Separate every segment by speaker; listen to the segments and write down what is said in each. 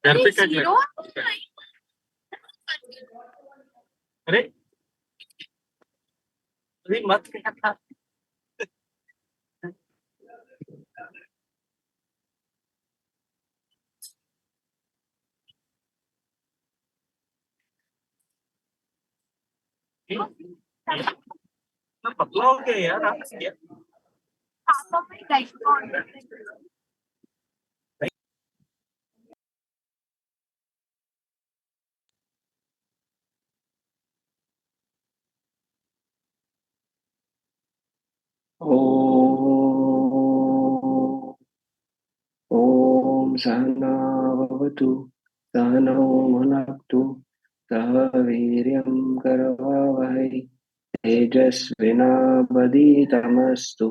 Speaker 1: घर पे कट लगा। अरे अरे मत कहना। तो पतला हो गया यार आप क्या?
Speaker 2: ॐ सहना भवतु सहनौ भुनक्तु सह वीर्यं करवावहै तेजस्विनावधीतमस्तु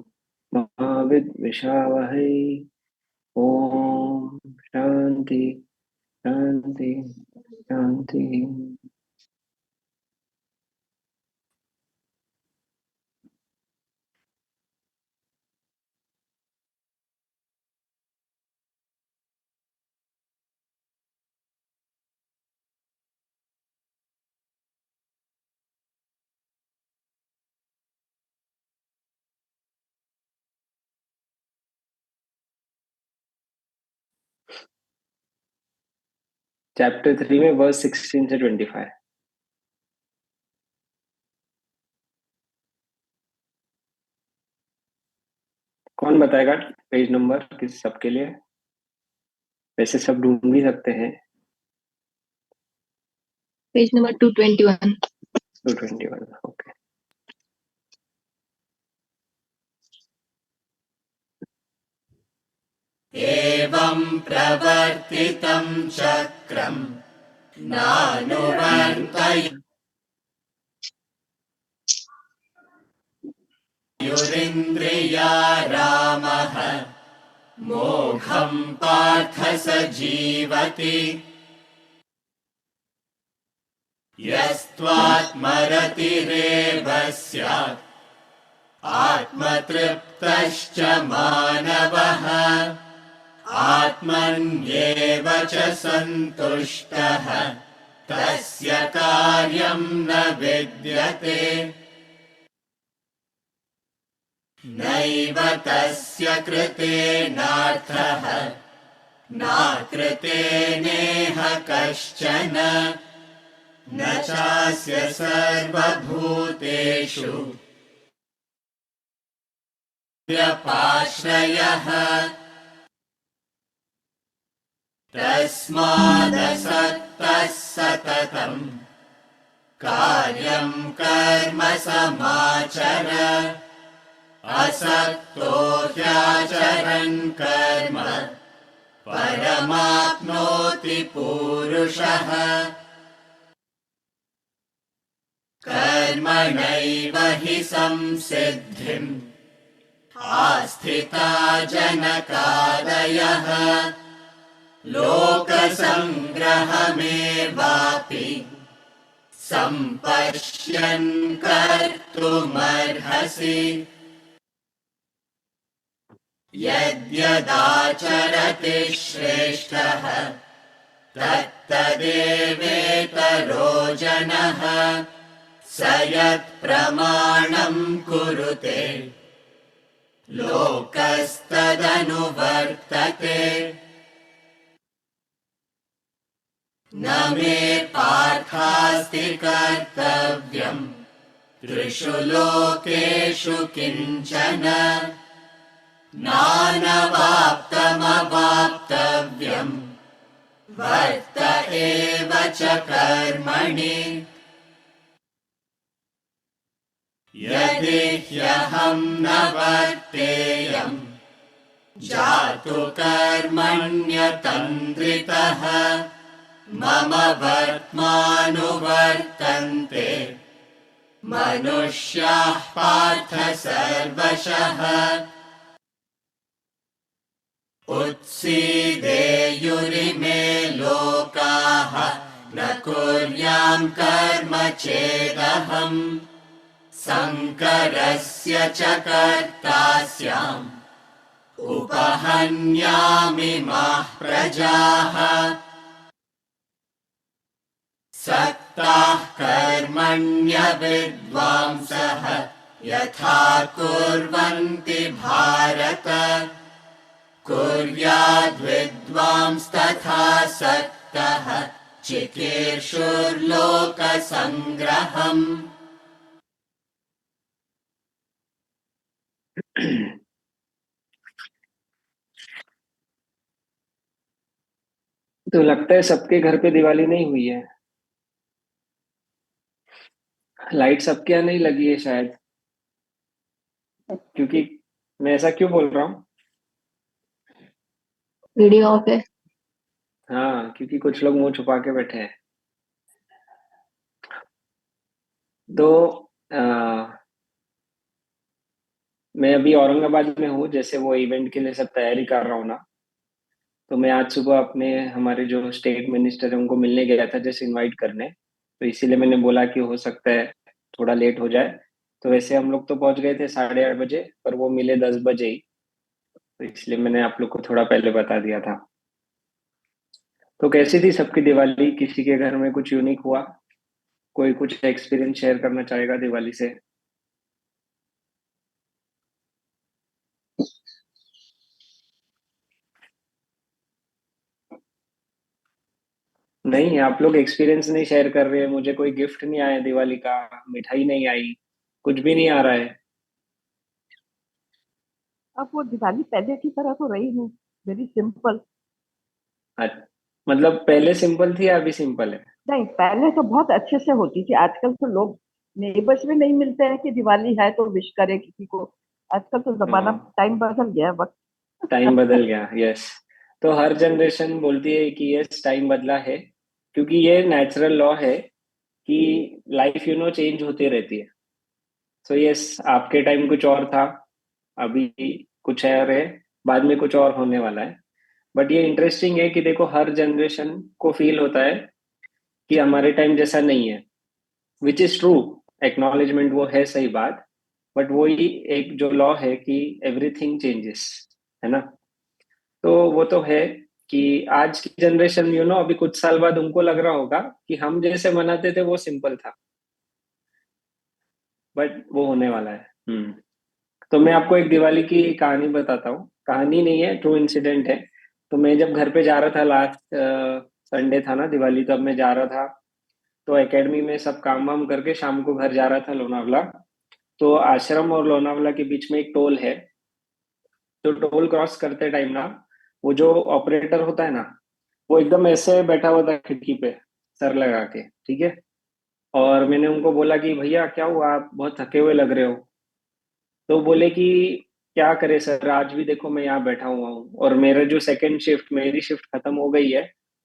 Speaker 2: मा विद्विषावहै। ॐ शान्ति शान्ति शान्ति। चैप्टर 3 में वर्स 16 से 25। कौन बताएगा पेज नंबर किस सबके लिए? वैसे सब ढूंढ भी सकते हैं।
Speaker 3: Page number 221।
Speaker 2: 221 ओके।
Speaker 4: एवं प्रवर्तितं चक्रं नानुवर्तयुरिन्द्रिया रामः मोघं पार्थ स जीवति यस्त्वात्मरतिरेव स्यात् आत्मतृप्तश्च मानवः आत्मन्येव च सन्तुष्टः तस्य कार्यं न विद्यते नैव तस्य कृतेनार्थः नाकृतेनेह कश्चन न चास्य सर्वभूतेषु व्यपाश्रयः तस्मादसक्तः सततं कार्यं कर्म समाचर असक्तो ह्याचरन् कर्म परमाप्नोति पूरुषः कर्मणैव हि संसिद्धिम् आस्थिता जनकादयः लोकसङ्ग्रहमेवापि सम्पश्यन् कर्तुमर्हसि यद्यदाचरति श्रेष्ठः तत्तदेवेतरो जनः स यत्प्रमाणं कुरुते लोकस्तदनुवर्तते न मे पार्थास्ति कर्तव्यम् त्रिषु लोकेषु किञ्चन नानवाप्तमवाप्तव्यम् वर्त एव च कर्मणि यदि ह्यहं न वर्तेयम् जातु कर्मण्यतन्द्रितः मम वर्त्मानुवर्तन्ते मनुष्याः पार्थ सर्वशः उत्सीदेयुरिमे लोकाः न कुर्यां कर्म चेदहम् संकरस्य च कर्ता स्याम् उपहन्यामि माः प्रजाः आसक्ताः कर्मण्यविद्वांसः यथा कुर्वन्ति भारत कुर्याद्विद्वांस्तथा सक्तः चिकीर्षुर्लोकसङ्ग्रहम्।
Speaker 2: तो लगता है सबके घर पे दिवाली नहीं हुई है, लाइट सबके यहाँ नहीं लगी है शायद। क्योंकि मैं ऐसा क्यों बोल रहा हूँ,
Speaker 3: वीडियो ऑफ है।
Speaker 2: हाँ क्योंकि कुछ लोग मुंह छुपा के बैठे हैं। तो मैं अभी औरंगाबाद में हूँ, जैसे वो इवेंट के लिए सब तैयारी कर रहा हूँ ना। तो मैं आज सुबह अपने हमारे जो स्टेट मिनिस्टर है उनको मिलने गया था, जैसे इनवाइट करने। तो इसीलिए मैंने बोला कि हो सकता है थोड़ा लेट हो जाए। तो वैसे हम लोग तो पहुंच गए थे 8:30 बजे, पर वो मिले 10 बजे ही। तो इसलिए मैंने आप लोग को थोड़ा पहले बता दिया था। तो कैसी थी सबकी दिवाली? किसी के घर में कुछ यूनिक हुआ? कोई कुछ एक्सपीरियंस शेयर करना चाहेगा दिवाली से? नहीं, आप लोग एक्सपीरियंस नहीं शेयर कर रहे हैं। मुझे कोई गिफ्ट नहीं आया दिवाली का, मिठाई नहीं आई, कुछ भी नहीं आ रहा है।
Speaker 5: अब वो दिवाली पहले की तरह तो रही नहीं, वेरी सिंपल।
Speaker 2: अच्छा, मतलब पहले सिंपल थी या अभी सिंपल है?
Speaker 5: नहीं, पहले तो बहुत अच्छे से होती थी। आजकल तो लोग नेबर्स में नहीं मिलते हैं कि दिवाली है तो विश करे किसी को। आजकल तो जमाना,
Speaker 2: हाँ,
Speaker 5: टाइम बदल गया है, वक्त।
Speaker 2: टाइम बदल गया, यस। तो हर जनरेशन बोलती है कि यस टाइम बदला है, क्योंकि ये नेचुरल लॉ है कि लाइफ चेंज होती रहती है। सो यस, आपके टाइम कुछ और था, अभी कुछ और है, बाद में कुछ और होने वाला है। बट ये इंटरेस्टिंग है कि देखो हर जनरेशन को फील होता है कि हमारे टाइम जैसा नहीं है, विच इज ट्रू। एक्नॉलेजमेंट वो है, सही बात। बट वही एक जो लॉ है कि एवरीथिंग चेंजेस, है ना। तो वो तो है कि आज की जनरेशन अभी कुछ साल बाद उनको लग रहा होगा कि हम जैसे मनाते थे वो सिंपल था, बट वो होने वाला है। तो मैं आपको एक दिवाली की कहानी बताता हूँ। कहानी नहीं है, ट्रू इंसिडेंट है। तो मैं जब घर पे जा रहा था, लास्ट संडे था ना दिवाली, तब मैं जा रहा था। तो एकेडमी में सब काम वाम करके शाम को घर जा रहा था लोनावला। तो आश्रम और लोनावला के बीच में एक टोल है। तो टोल क्रॉस करते टाइम ना, वो जो ऑपरेटर होता है ना, वो एकदम ऐसे बैठा हुआ था खिड़की पे, सर लगा के, ठीक है। और मैंने उनको बोला कि भैया क्या हुआ, आप बहुत थके हुए लग रहे हो। तो बोले कि क्या करे सर, आज भी देखो मैं यहाँ बैठा हुआ हूँ, और मेरा जो सेकंड शिफ्ट, मेरी शिफ्ट खत्म हो गई है,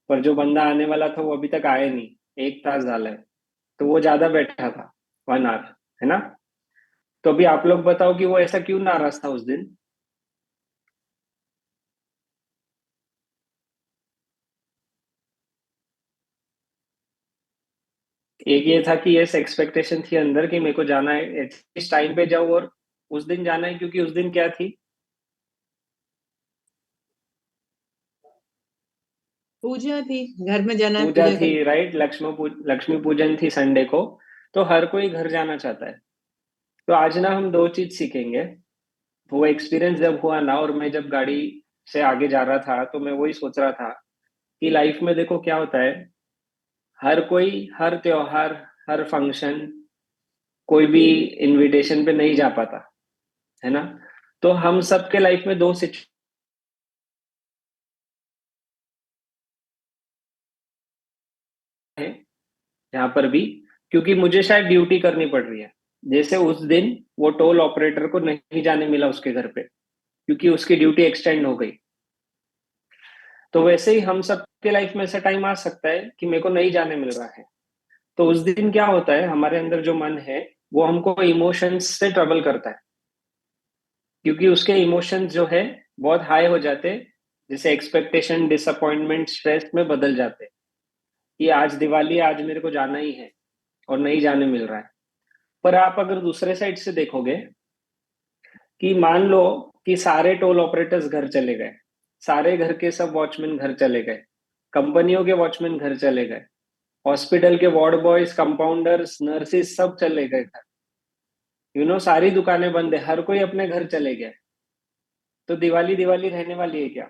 Speaker 2: पर जो बंदा आने वाला था वो अभी तक आया नहीं, 1 तास झाला है। तो वो ज्यादा बैठा था, 1 आवर, है ना। तो अभी आप लोग बताओ कि वो ऐसा क्यों नाराज था उस दिन? एक ये था कि यस, एक्सपेक्टेशन थी अंदर कि मेरे को जाना है, इस टाइम पे जाऊँ, और उस दिन जाना है, क्योंकि उस दिन क्या थी?
Speaker 6: पूजा थी, घर में जाना है
Speaker 2: पूजा
Speaker 6: पूजा
Speaker 2: थी,
Speaker 6: करने।
Speaker 2: राइट। लक्ष्मी पूजन थी संडे को। तो हर कोई घर जाना चाहता है। तो आज ना हम दो चीज सीखेंगे। वो एक्सपीरियंस जब हुआ ना, और मैं जब गाड़ी से आगे जा रहा था, तो मैं वही सोच रहा था कि लाइफ में देखो क्या होता है, हर कोई हर त्योहार, हर फंक्शन, कोई भी इनविटेशन पे नहीं जा पाता, है ना। तो हम सबके लाइफ में दो सिचुएशन है यहाँ पर भी, क्योंकि मुझे शायद ड्यूटी करनी पड़ रही है। जैसे उस दिन वो टोल ऑपरेटर को नहीं जाने मिला उसके घर पे, क्योंकि उसकी ड्यूटी एक्सटेंड हो गई। तो वैसे ही हम सबके लाइफ में ऐसा टाइम आ सकता है कि मेरे को नहीं जाने मिल रहा है। तो उस दिन क्या होता है, हमारे अंदर जो मन है वो हमको इमोशंस से ट्रबल करता है, क्योंकि उसके इमोशंस जो है बहुत हाई हो जाते हैं। जैसे एक्सपेक्टेशन, डिसअपॉइंटमेंट, स्ट्रेस में बदल जाते हैं कि आज दिवाली है, आज मेरे को जाना ही है, और नहीं जाने मिल रहा है। पर आप अगर दूसरे साइड से देखोगे कि मान लो कि सारे टोल ऑपरेटर्स घर चले गए, सारे घर के सब वॉचमैन घर चले गए, कंपनियों के वॉचमैन घर चले गए, हॉस्पिटल के वार्ड बॉयज, कंपाउंडर्स, नर्सिस सब चले गए घर। सारी दुकानें बंद है, हर कोई अपने घर चले गए। तो दिवाली दिवाली रहने वाली है क्या?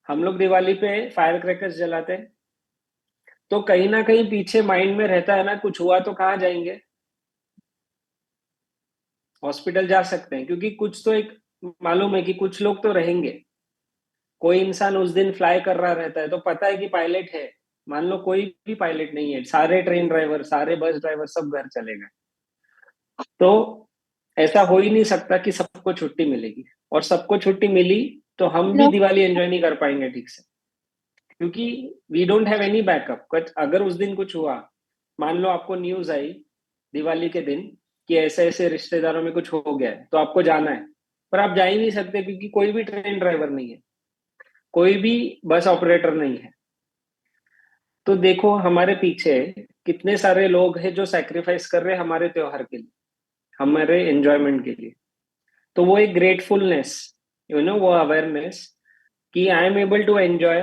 Speaker 2: हम लोग दिवाली पे फायर क्रैकर्स जलाते हैं, तो कहीं ना कहीं पीछे माइंड में रहता है ना, कुछ हुआ तो कहाँ जाएंगे? हॉस्पिटल जा सकते हैं, क्योंकि कुछ तो एक मालूम है कि कुछ लोग तो रहेंगे। कोई इंसान उस दिन फ्लाई कर रहा रहता है तो पता है कि पायलट है, मान लो कोई भी पायलट नहीं है, सारे ट्रेन ड्राइवर, सारे बस ड्राइवर सब घर चले गए। तो ऐसा हो ही नहीं सकता कि सबको छुट्टी मिलेगी, और सबको छुट्टी मिली तो हम भी
Speaker 3: No.
Speaker 2: दिवाली एंजॉय नहीं कर पाएंगे ठीक से, क्योंकि we don't have any backup. अगर उस दिन कुछ हुआ, मान लो आपको न्यूज आई दिवाली के दिन कि ऐसे ऐसे रिश्तेदारों में कुछ हो गया है, तो आपको जाना है, पर आप जा ही नहीं सकते क्योंकि कोई भी ट्रेन ड्राइवर नहीं है, कोई भी बस ऑपरेटर नहीं है। तो देखो हमारे पीछे कितने सारे लोग हैं जो सैक्रिफाइस कर रहे हैं हमारे त्योहार के लिए, हमारे एंजॉयमेंट के लिए। तो वो एक ग्रेटफुलनेस, वो अवेयरनेस कि I am able to enjoy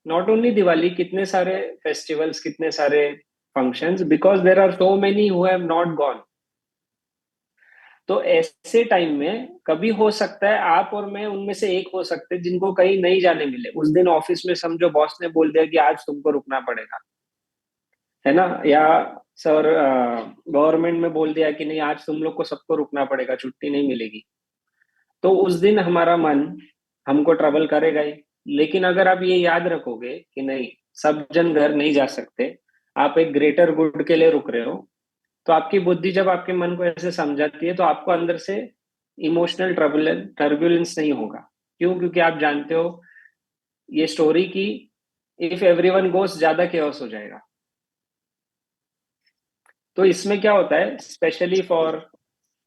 Speaker 2: not only Diwali, कितने सारे फेस्टिवल्स, कितने सारे functions, because there are so many who have not gone. तो ऐसे टाइम में कभी हो सकता है आप और मैं उनमें से एक हो सकते हैं जिनको कहीं नहीं जाने मिले उस दिन। ऑफिस में समझो बॉस ने बोल दिया कि आज तुमको रुकना पड़ेगा, है ना, या सर गवर्नमेंट में बोल दिया कि नहीं आज तुम लोग को सबको रुकना पड़ेगा, छुट्टी नहीं मिलेगी। तो उस दिन हमारा मन हमको ट्रबल करेगा ही। लेकिन अगर आप ये याद रखोगे कि नहीं, सब जन घर नहीं जा सकते, आप एक ग्रेटर गुड के लिए रुक रहे हो, तो आपकी बुद्धि जब आपके मन को ऐसे समझाती है तो आपको अंदर से इमोशनल टर्बुलेंस नहीं होगा। क्यों? क्योंकि आप जानते हो ये स्टोरी की इफ एवरीवन गोस ज्यादा केओस हो जाएगा। तो इसमें क्या होता है, specially for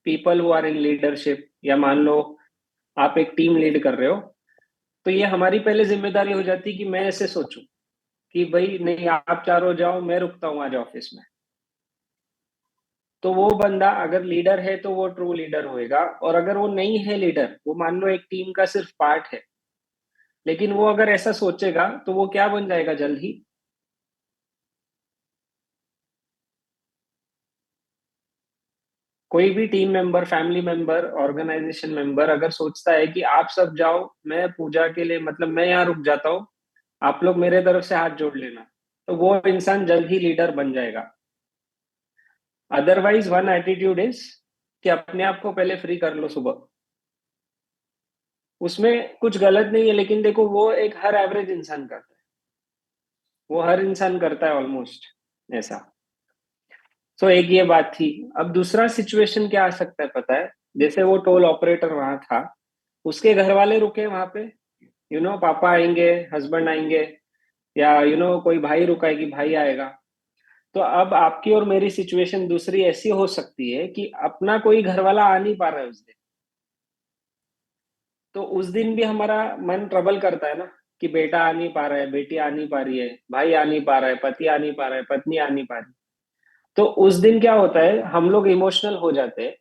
Speaker 2: people who are in leadership, या मान लो आप एक टीम लीड कर रहे हो, तो ये हमारी पहले जिम्मेदारी हो जाती है कि मैं ऐसे सोचूं कि भाई नहीं आप चारों जाओ, मैं रुकता हूं आज ऑफिस में। तो वो बंदा अगर लीडर है तो वो ट्रू लीडर होएगा, और अगर वो नहीं है लीडर, वो मान लो एक टीम का सिर्फ पार्ट है, लेकिन वो अगर ऐसा सोचेगा तो वो क्या बन जाएगा जल्द ही? कोई भी team member, family member, organisation member अगर सोचता है कि आप सब जाओ, मैं पूजा के लिए, मतलब मैं यहाँ रुक जाता हूँ, आप लोग मेरे तरफ से हाथ जोड़ लेना, तो वो इंसान जल्द ही लीडर बन जाएगा। अदरवाइज वन एटीट्यूड इज कि अपने आप को पहले फ्री कर लो सुबह। उसमें कुछ गलत नहीं है, लेकिन देखो वो एक हर एवरेज इंसान करता है, वो हर इंसान करता है ऑलमोस्ट ऐसा। तो एक ये बात थी। अब दूसरा सिचुएशन क्या आ सकता है पता है? जैसे वो टोल ऑपरेटर वहां था, उसके घर वाले रुके वहां पे, पापा आएंगे, हस्बैंड आएंगे, या कोई भाई रुका है कि भाई आएगा। तो अब आपकी और मेरी सिचुएशन दूसरी ऐसी हो सकती है कि अपना कोई घर वाला आ नहीं पा रहा है उस दिन, तो उस दिन भी हमारा मन ट्रबल करता है ना कि बेटा आ नहीं पा रहा है, बेटी आ नहीं पा रही है, भाई आ नहीं पा रहा है, पति आ नहीं पा रहा है, पत्नी आ नहीं पा रही। तो उस दिन क्या होता है, हम लोग इमोशनल हो जाते हैं,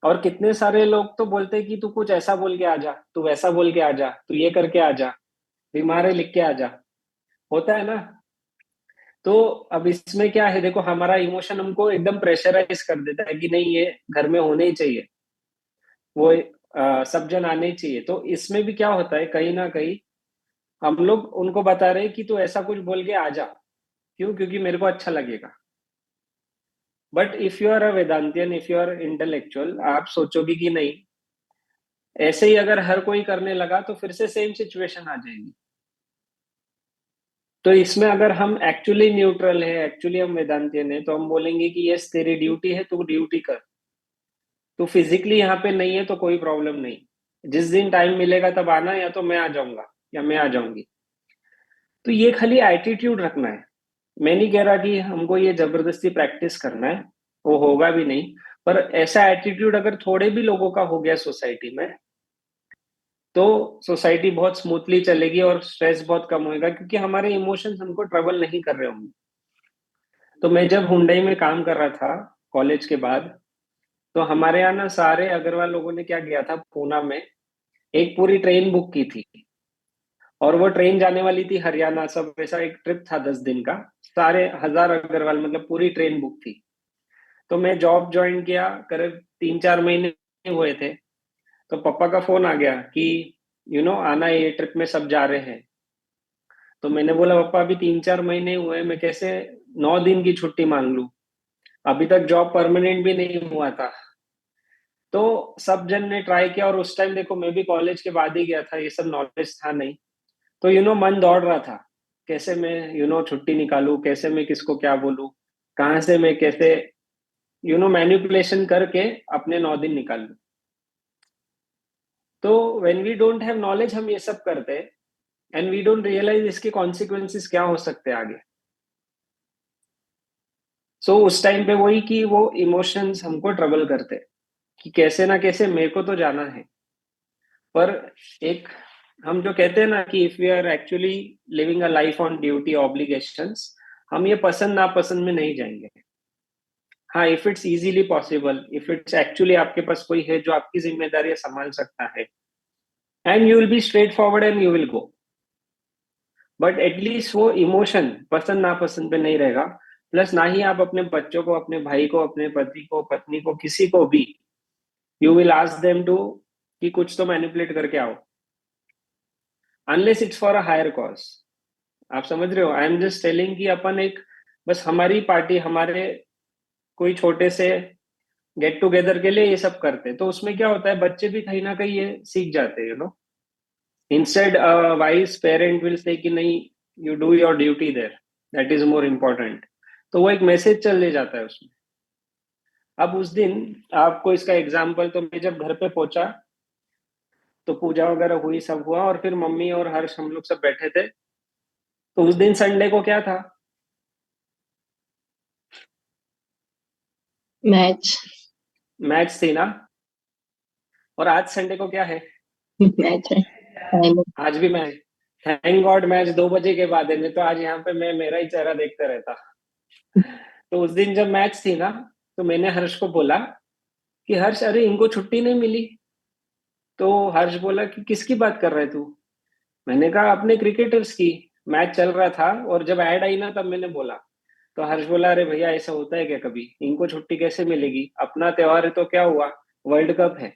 Speaker 2: और कितने सारे लोग तो बोलते हैं कि तू कुछ ऐसा बोल के आ जा, तू वैसा बोल के आ जा, तू ये करके आ जा, बीमार है लिख के आ जा, होता है ना। तो अब इसमें क्या है, देखो हमारा इमोशन हमको एकदम प्रेशराइज कर देता है कि नहीं ये घर में होने ही चाहिए, वो सब जन आने ही चाहिए। तो इसमें भी क्या होता है, कहीं ना कहीं हम लोग उनको बता रहे हैं कि तू ऐसा कुछ बोल के आ जा, क्यों? क्योंकि मेरे को अच्छा लगेगा। But if you are a Vedantian, if you are intellectual, आप सोचोगे कि नहीं, ऐसे ही अगर हर कोई करने लगा तो फिर से सेम सिचुएशन आ जाएगी। तो इसमें अगर हम एक्चुअली न्यूट्रल है, एक्चुअली हम वेदांतियन है, तो हम बोलेंगे कि यस तेरी ड्यूटी है, तू ड्यूटी कर, तू फिजिकली यहाँ पे नहीं है तो कोई प्रॉब्लम नहीं, जिस दिन टाइम मिलेगा तब आना, या तो मैं आ जाऊंगा या मैं आ जाऊंगी। तो ये खाली एटीट्यूड रखना है। मैं नहीं कह रहा कि हमको ये जबरदस्ती प्रैक्टिस करना है, वो होगा भी नहीं, पर ऐसा एटीट्यूड अगर थोड़े भी लोगों का हो गया सोसाइटी में, तो सोसाइटी बहुत स्मूथली चलेगी और स्ट्रेस बहुत कम होएगा, क्योंकि हमारे इमोशंस हमको ट्रबल नहीं कर रहे होंगे। तो मैं जब हुंडई में काम कर रहा था कॉलेज के बाद, तो हमारे यहाँ ना सारे अग्रवाल लोगों ने क्या किया था, पूना में एक पूरी ट्रेन बुक की थी, और वो ट्रेन जाने वाली थी हरियाणा, सब ऐसा एक ट्रिप था 10 दिन का, सारे 1000 अग्रवाल, मतलब पूरी ट्रेन बुक थी। तो मैं जॉब ज्वाइन किया, करीब 3-4 महीने हुए थे, तो पापा का फोन आ गया कि आना है, ये ट्रिप में सब जा रहे हैं। तो मैंने बोला पापा अभी 3-4 महीने हुए, मैं कैसे 9 दिन की छुट्टी मांग लूं, अभी तक जॉब परमानेंट भी नहीं हुआ था। तो सब जन ने ट्राई किया, और उस टाइम देखो मैं भी कॉलेज के बाद ही गया था, ये सब नॉलेज था नहीं। तो मन दौड़ रहा था, कैसे मैं छुट्टी निकालूं, कैसे मैं किसको क्या बोलूं, कहाँ से मैं कैसे मैनिपुलेशन करके अपने 9 दिन निकाल लूं। तो when we don't have knowledge हम ये सब करते हैं, एंड वी डोंट रियलाइज इसके कॉन्सिक्वेंसेस क्या हो सकते हैं आगे। सो उस टाइम पे वही कि वो इमोशंस हमको ट्रबल करते हैं कि कैसे ना कैसे मेरे को तो जाना है। पर एक हम जो कहते हैं ना कि if we are actually living a life on duty obligations, हम ये पसंद नापसंद में नहीं जाएंगे। हाँ, if it's easily possible, if it's actually आपके पास कोई है जो आपकी जिम्मेदारी संभाल सकता है, and you will be straight forward and you will go. But at least वो इमोशन पसंद नापसंद पे नहीं रहेगा। प्लस ना ही आप अपने बच्चों को, अपने भाई को, अपने पति को, पत्नी को, किसी को भी you will ask them to कि कुछ तो मैनिपुलेट करके आओ, unless it's for a higher cause. आप समझ रहे हो? आई एम जस्ट टेलिंग कि अपन एक बस हमारी पार्टी, हमारे कोई छोटे से गेट टुगेदर के लिए ये सब करते हैं। तो उसमें क्या होता है, बच्चे भी कहीं ना कहीं ये सीख जाते हैं, इंस्टेड वाइज पेरेंट विल से कि नहीं, you do your duty there, that is more important. तो वो एक मैसेज चले जाता है उसमें। अब उस दिन आपको इसका एग्जाम्पल, तो मैं जब घर पे पहुंचा तो पूजा वगैरह हुई, सब हुआ, और फिर मम्मी और हर्ष हम लोग सब बैठे थे। तो उस दिन संडे को क्या था?
Speaker 3: मैच।
Speaker 2: मैच थी ना। और आज संडे को क्या है?
Speaker 3: मैच है फाइनल।
Speaker 2: आज भी मैच। थैंक गॉड मैच 2 बजे के बाद है, नहीं तो आज यहाँ पे मैं मेरा ही चेहरा देखते रहता। तो उस दिन जब मैच थी ना, तो मैंने हर्ष को बोला कि हर्ष, अरे इनको छुट्टी नहीं मिली। तो हर्ष बोला कि किसकी बात कर रहे तू? मैंने कहा अपने क्रिकेटर्स की, मैच चल रहा था और जब ऐड आई ना तब मैंने बोला। तो हर्ष बोला, अरे भैया ऐसा होता है क्या कभी, इनको छुट्टी कैसे मिलेगी, अपना त्योहार है तो क्या हुआ, वर्ल्ड कप है।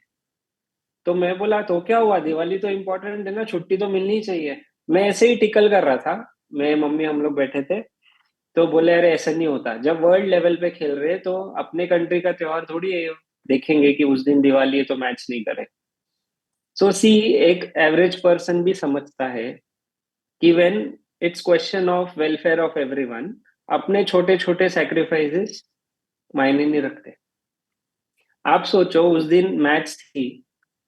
Speaker 2: तो मैं बोला तो क्या हुआ, दिवाली तो इम्पोर्टेंट है ना, छुट्टी तो मिलनी चाहिए। मैं ऐसे ही टिकल कर रहा था, मैं मम्मी हम लोग बैठे थे। तो बोले अरे ऐसा नहीं होता, जब वर्ल्ड लेवल पे खेल रहे हैं तो अपने कंट्री का त्योहार थोड़ी है, देखेंगे कि उस दिन दिवाली है तो मैच नहीं करे। सो सी, एक एवरेज पर्सन भी समझता है कि when it's question of welfare of everyone, अपने छोटे छोटे सेक्रीफाइसेस मायने नहीं रखते। आप सोचो उस दिन मैच थी,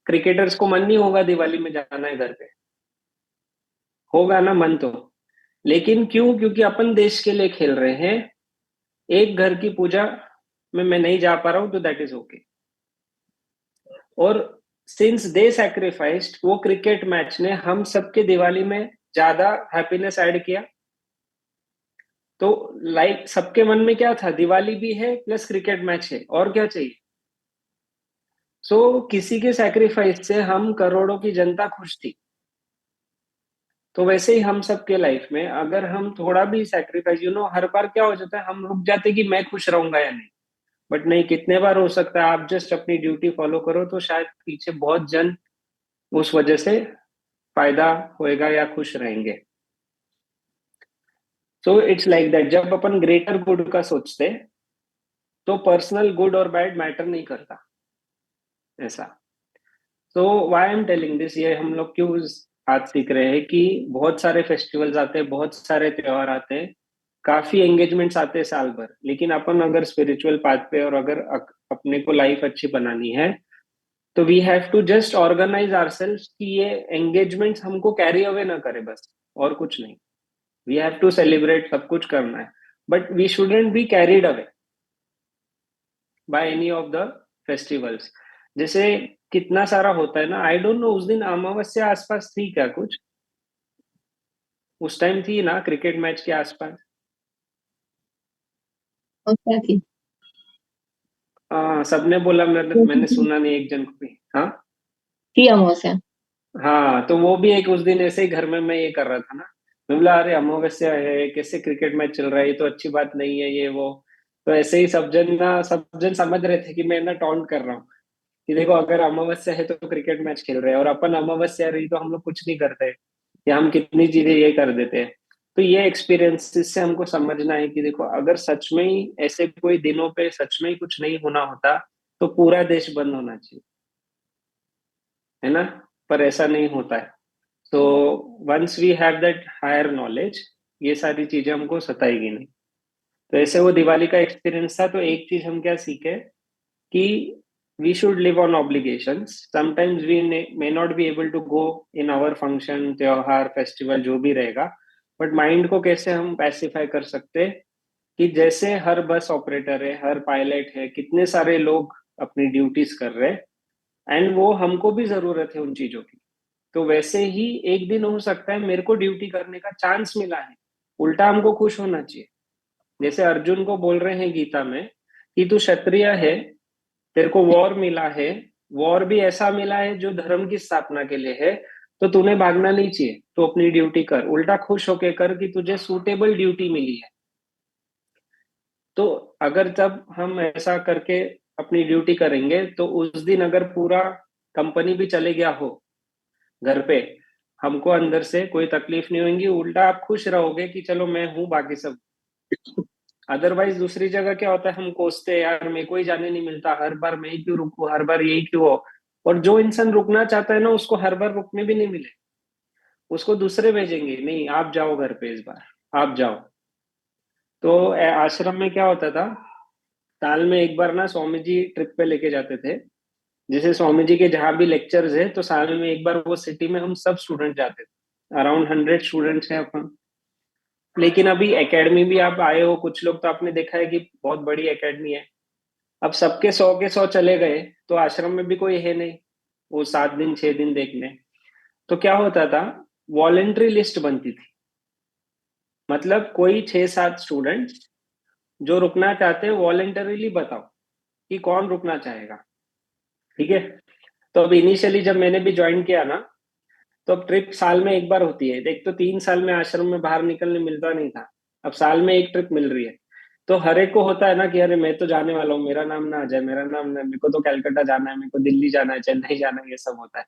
Speaker 2: क्रिकेटर्स को मन नहीं होगा दिवाली में जाना है घर पे? होगा ना मन तो। लेकिन क्यों? क्योंकि अपन देश के लिए खेल रहे हैं। एक घर की पूजा में मैं नहीं जा पा रहा हूं तो दैट इज ओके। और सिंस दे सैक्रिफाइस्ड, वो क्रिकेट मैच ने हम सबके दिवाली में ज्यादा हैप्पीनेस ऐड किया। तो लाइक सबके मन में क्या था, दिवाली भी है प्लस क्रिकेट मैच है, और क्या चाहिए? सो किसी के सैक्रिफाइस से हम करोड़ों की जनता खुश थी। तो वैसे ही हम सबके लाइफ में अगर हम थोड़ा भी सैक्रिफाइस, हर बार क्या हो जाता है, हम रुक जाते कि मैं खुश रहूंगा या नहीं। बट नहीं, कितने बार हो सकता है आप जस्ट अपनी ड्यूटी फॉलो करो तो शायद पीछे बहुत जन उस वजह से फायदा होएगा या खुश रहेंगे। सो इट्स लाइक दैट, जब अपन ग्रेटर गुड का सोचते तो पर्सनल गुड और बैड मैटर नहीं करता, ऐसा। So why I am telling this, ये हम लोग क्यों आज सीख रहे हैं कि बहुत सारे फेस्टिवल्स आते हैं, बहुत सारे त्योहार आते हैं, काफी एंगेजमेंट्स आते हैं साल भर। लेकिन अपन अगर स्पिरिचुअल पाथ पे और अगर अपने को लाइफ अच्छी बनानी है तो we have to just organise ourselves कि ये एंगेजमेंट्स हमको कैरी अवे ना करे, बस और कुछ नहीं। वी हैव टू सेलिब्रेट, सब कुछ करना है, but we shouldn't be carried away by any of the festivals. जैसे कितना सारा होता है ना, आई डोंट नो उस दिन अमावस्या आसपास थी क्या कुछ, उस टाइम थी ना क्रिकेट मैच के आसपास?
Speaker 3: और क्या थी?
Speaker 2: सबने बोला, मैंने सुना नहीं एक जन को भी। हाँ,
Speaker 3: थी अमावस्या।
Speaker 2: हाँ, तो वो भी एक उस दिन ऐसे ही घर में मैं ये कर रहा था ना, मैं बोला अरे अमावस्या है, कैसे क्रिकेट मैच चल रहा है, ये तो अच्छी बात नहीं है ये वो। तो ऐसे ही सब जन समझ रहे थे कि मैं ना टॉन्ट कर रहा हूँ कि देखो अगर अमावस्या है तो क्रिकेट मैच खेल रहे हैं, और अपन अमावस्या रही तो हम लोग कुछ नहीं करते, या हम कितनी चीजें ये कर देते हैं। तो ये एक्सपीरियंस से हमको समझना है कि देखो अगर सच में ही ऐसे कोई दिनों पे सच में ही कुछ नहीं होना होता तो पूरा देश बंद होना चाहिए, है ना। पर ऐसा नहीं होता है। तो once we have that higher knowledge, ये सारी चीजें हमको सताएगी नहीं। तो ऐसे वो दिवाली का एक्सपीरियंस था। तो एक चीज हम क्या सीखे कि we should live on obligations, sometimes we may not be able to go in our function, त्योहार, फेस्टिवल जो भी रहेगा, बट माइंड को कैसे हम पैसिफाई कर सकते हैं कि जैसे हर बस ऑपरेटर है, हर पायलट है, कितने सारे लोग अपनी ड्यूटीज कर रहे हैं, एंड वो हमको भी जरूरत है उन चीजों की। तो वैसे ही एक दिन हो सकता है मेरे को ड्यूटी करने का चांस मिला है, उल्टा हमको खुश होना चाहिए। जैसे अर्जुन को बोल रहे हैं गीता में कि तू क्षत्रिय है, तेरे को वॉर मिला है, वॉर भी ऐसा मिला है जो धर्म की स्थापना के लिए है, तो तूने भागना नहीं चाहिए, तो अपनी ड्यूटी कर, उल्टा खुश होके कर कि तुझे सूटेबल ड्यूटी मिली है। तो अगर जब हम ऐसा करके अपनी ड्यूटी करेंगे तो उस दिन अगर पूरा कंपनी भी चले गया हो घर पे, हमको अंदर से कोई तकलीफ नहीं होगी, उल्टा आप खुश रहोगे कि चलो मैं हूं, बाकी सब। अदरवाइज दूसरी जगह क्या होता है, हम कोसते हैं यार मेरे को ही जाने नहीं मिलता, हर बार मैं ही क्यों रुकूं, हर बार यही क्यों हो। और जो इंसान रुकना चाहता है ना उसको हर बार रुकने भी नहीं मिले, उसको दूसरे भेजेंगे, नहीं आप जाओ घर पे इस बार, आप जाओ। तो आश्रम में क्या होता था, साल में एक बार ना स्वामी जी ट्रिप पे लेके जाते थे। जैसे स्वामी जी के जहाँ भी लेक्चर्स है तो साल में एक बार वो सिटी में हम सब स्टूडेंट जाते थे, अराउंड 100 स्टूडेंट्स हैं अपन। लेकिन अभी एकेडमी भी आप आए हो, कुछ लोग तो आपने देखा है कि बहुत बड़ी एकेडमी है। अब सबके 100 के 100 चले गए तो आश्रम में भी कोई है नहीं वो 7 दिन 6 दिन देखने। तो क्या होता था, वॉलेंट्री लिस्ट बनती थी, मतलब कोई 6 7 स्टूडेंट जो रुकना चाहते हैं वॉलेंटरीली बताओ कि कौन रुकना चाहेगा। ठीक है। तो अब इनिशियली जब मैंने भी ज्वाइन किया ना, तो अब ट्रिप साल में एक बार होती है, एक तो 3 साल में आश्रम में बाहर निकलने मिलता नहीं था, अब साल में एक ट्रिप मिल रही है। तो हर एक को होता है ना कि अरे मैं तो जाने वाला हूँ, मेरा नाम ना आ जाए, मेरा नाम ना, मेरे को तो कलकत्ता जाना है, मेरे को दिल्ली जाना है, चेन्नई जाना है, ये सब होता है।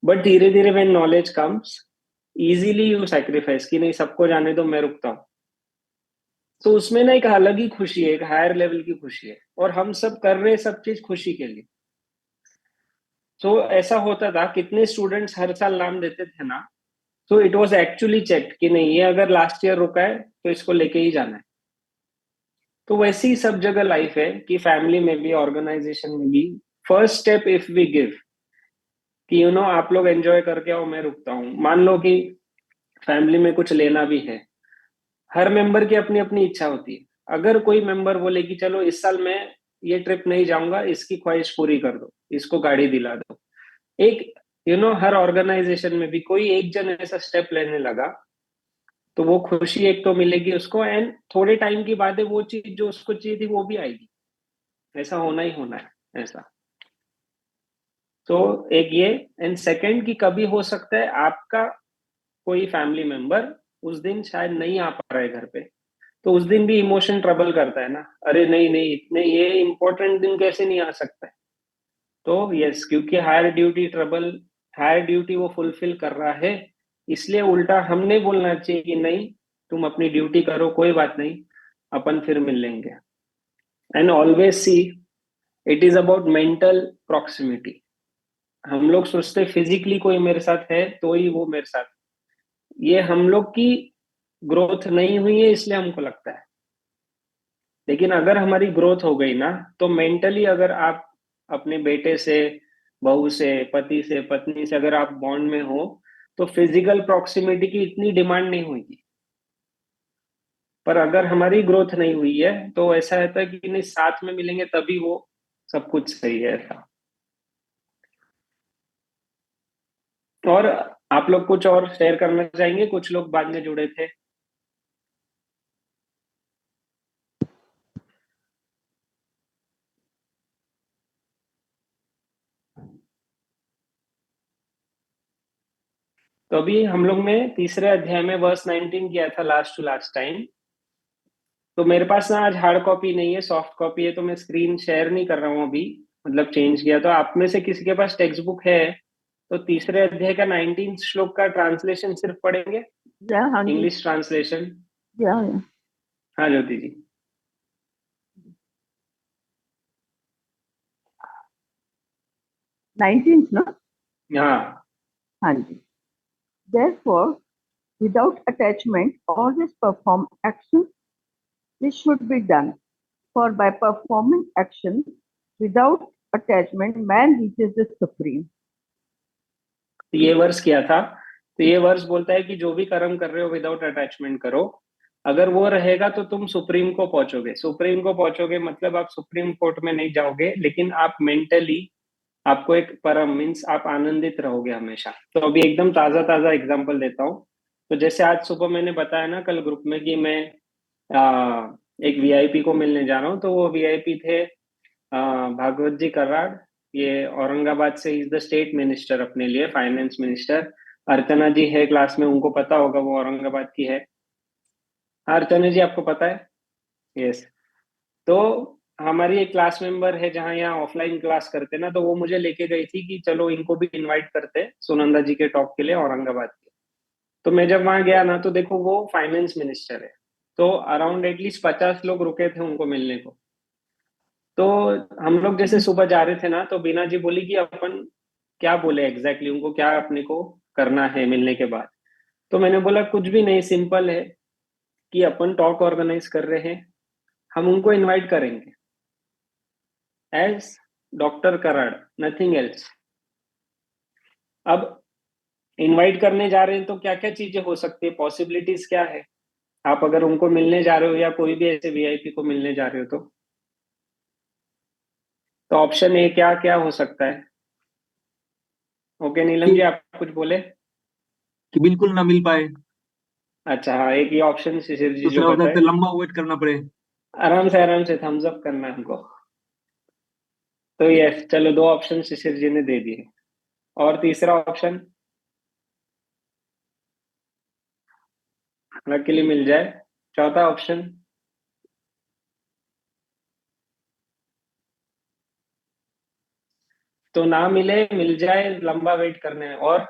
Speaker 2: बट धीरे धीरे when knowledge comes, easily you sacrifice कि नहीं सबको जाने दो, मैं रुकता हूँ। तो उसमें ना एक अलग ही खुशी है, एक हायर लेवल की खुशी है, और हम सब कर रहे हैं सब चीज खुशी के लिए। तो ऐसा होता था, कितने स्टूडेंट्स हर साल नाम देते थे ना, तो इट वाज एक्चुअली चेक कि नहीं ये अगर लास्ट ईयर रुका है तो इसको लेके ही जाना है। तो वैसे ही सब जगह लाइफ है कि फैमिली में भी, ऑर्गेनाइजेशन में भी, first step if we give कि आप लोग एंजॉय करके आओ, मैं रुकता हूँ। मान लो कि फैमिली में कुछ लेना भी है, हर मेंबर की अपनी अपनी इच्छा होती है। अगर कोई मेंबर बोले कि चलो इस साल मैं ये ट्रिप नहीं जाऊंगा, इसकी ख्वाहिश पूरी कर दो, इसको गाड़ी दिला दो, एक हर ऑर्गेनाइजेशन में भी कोई एक जन ऐसा स्टेप लेने लगा, तो वो खुशी एक तो मिलेगी उसको, एंड थोड़े टाइम की बाद वो चीज जो उसको चाहिए थी वो भी आएगी। ऐसा होना ही होना है ऐसा। तो एक ये, एंड सेकंड कि कभी हो सकता है आपका कोई फैमिली मेंबर उस दिन शायद नहीं आ पा रहा है घर पे, तो उस दिन भी इमोशन ट्रबल करता है ना, अरे नहीं नहीं इतने ये इंपॉर्टेंट दिन कैसे नहीं आ सकता है। तो यस, क्योंकि हायर ड्यूटी वो फुलफिल कर रहा है, इसलिए उल्टा हमने बोलना चाहिए कि नहीं तुम अपनी ड्यूटी करो, कोई बात नहीं, अपन फिर मिल लेंगे। And always see, it is about mental proximity. हम लोग सोचते फिजिकली कोई मेरे साथ है तो ही वो मेरे साथ, ये हम लोग की ग्रोथ नहीं हुई है इसलिए हमको लगता है। लेकिन अगर हमारी ग्रोथ हो गई ना, तो मेंटली अगर आप अपने बेटे से, बहू से, पति से, पत्नी से अगर आप बॉन्ड में हो, तो फिजिकल प्रॉक्सिमिटी की इतनी डिमांड नहीं होगी। पर अगर हमारी ग्रोथ नहीं हुई है तो ऐसा रहता है कि नहीं साथ में मिलेंगे तभी वो सब कुछ सही है ऐसा। और आप लोग कुछ और शेयर करना चाहेंगे, कुछ लोग बाद में जुड़े थे। तो अभी हम लोग ने तीसरे अध्याय में वर्स 19 किया था लास्ट टू लास्ट टाइम। तो मेरे पास ना आज हार्ड कॉपी नहीं है, सॉफ्ट कॉपी है, तो मैं स्क्रीन शेयर नहीं कर रहा हूँ अभी, मतलब चेंज किया। तो आप में से किसी के पास टेक्स्ट बुक है तो तीसरे अध्याय का 19 श्लोक का ट्रांसलेशन सिर्फ पढ़ेंगे,
Speaker 5: हाँ जी,
Speaker 2: इंग्लिश ट्रांसलेशन।
Speaker 5: या
Speaker 2: हाँ ज्योति जी।
Speaker 5: 19th ना।
Speaker 2: हाँ
Speaker 5: हाँ जी। Therefore, without attachment, always perform action which should be done. For by performing action without attachment, man reaches the supreme.
Speaker 2: तो ये वर्स किया था। तो ये वर्स बोलता है कि जो भी कर्म कर रहे हो विदाउट अटैचमेंट करो, अगर वो रहेगा तो तुम सुप्रीम को पहुंचोगे। सुप्रीम को पहुंचोगे मतलब आप सुप्रीम कोर्ट में नहीं जाओगे, लेकिन आप मेंटली आपको एक परम मीन्स आप आनंदित रहोगे हमेशा। तो अभी एकदम ताजा ताजा एग्जांपल देता हूँ। तो जैसे आज सुबह मैंने बताया ना कल ग्रुप में कि मैं एक वीआईपी को मिलने जा रहा हूँ, तो वो वीआईपी थे भागवत जी कराड़। ये औरंगाबाद से इज द स्टेट मिनिस्टर अपने लिए, फाइनेंस मिनिस्टर। अर्चना जी है क्लास में, उनको पता होगा, वो औरंगाबाद की है। हाँ, अर्चना जी आपको पता है? यस। तो हमारी एक क्लास मेंबर है जहाँ यहाँ ऑफलाइन क्लास करते ना, तो वो मुझे लेके गई थी कि चलो इनको भी इनवाइट करते हैं सुनंदा जी के टॉक के लिए औरंगाबाद के। तो मैं जब वहां गया ना, तो देखो वो फाइनेंस मिनिस्टर है। तो अराउंड एटलीस्ट 50 लोग रुके थे उनको मिलने को। तो हम लोग जैसे सुबह जा रहे थे ना, तो बीना जी बोली कि अपन क्या बोले एग्जैक्टली उनको, क्या अपने को करना है मिलने के बाद। तो मैंने बोला कुछ भी नहीं, सिंपल है कि अपन टॉक ऑर्गेनाइज कर रहे हैं, हम उनको इनवाइट करेंगे as doctor Karad, nothing else. अब इनवाइट करने जा रहे हैं तो क्या क्या चीजें हो सकती है, पॉसिबिलिटीज क्या है। आप अगर उनको मिलने जा रहे हो या कोई भी ऐसे वीआईपी को मिलने जा रहे हो, तो ऑप्शन ए क्या क्या हो सकता है। ओके नीलम जी, आप कुछ बोले?
Speaker 7: कि बिल्कुल ना मिल पाए।
Speaker 2: अच्छा हाँ, एक ये ऑप्शन शिशिर जी जो
Speaker 7: दूसरा होता है
Speaker 2: बताए।
Speaker 7: तो लंबा वेट करना पड़े।
Speaker 2: आराम से थम्स अप करना है हमको। तो ये चलो, दो ऑप्शन शिशिर जी ने दे दिए। और तीसरा ऑप्शन लकीली मिल जाए। चौथा ऑप्शन तो ना मिले, मिल जाए, लंबा वेट करने में। और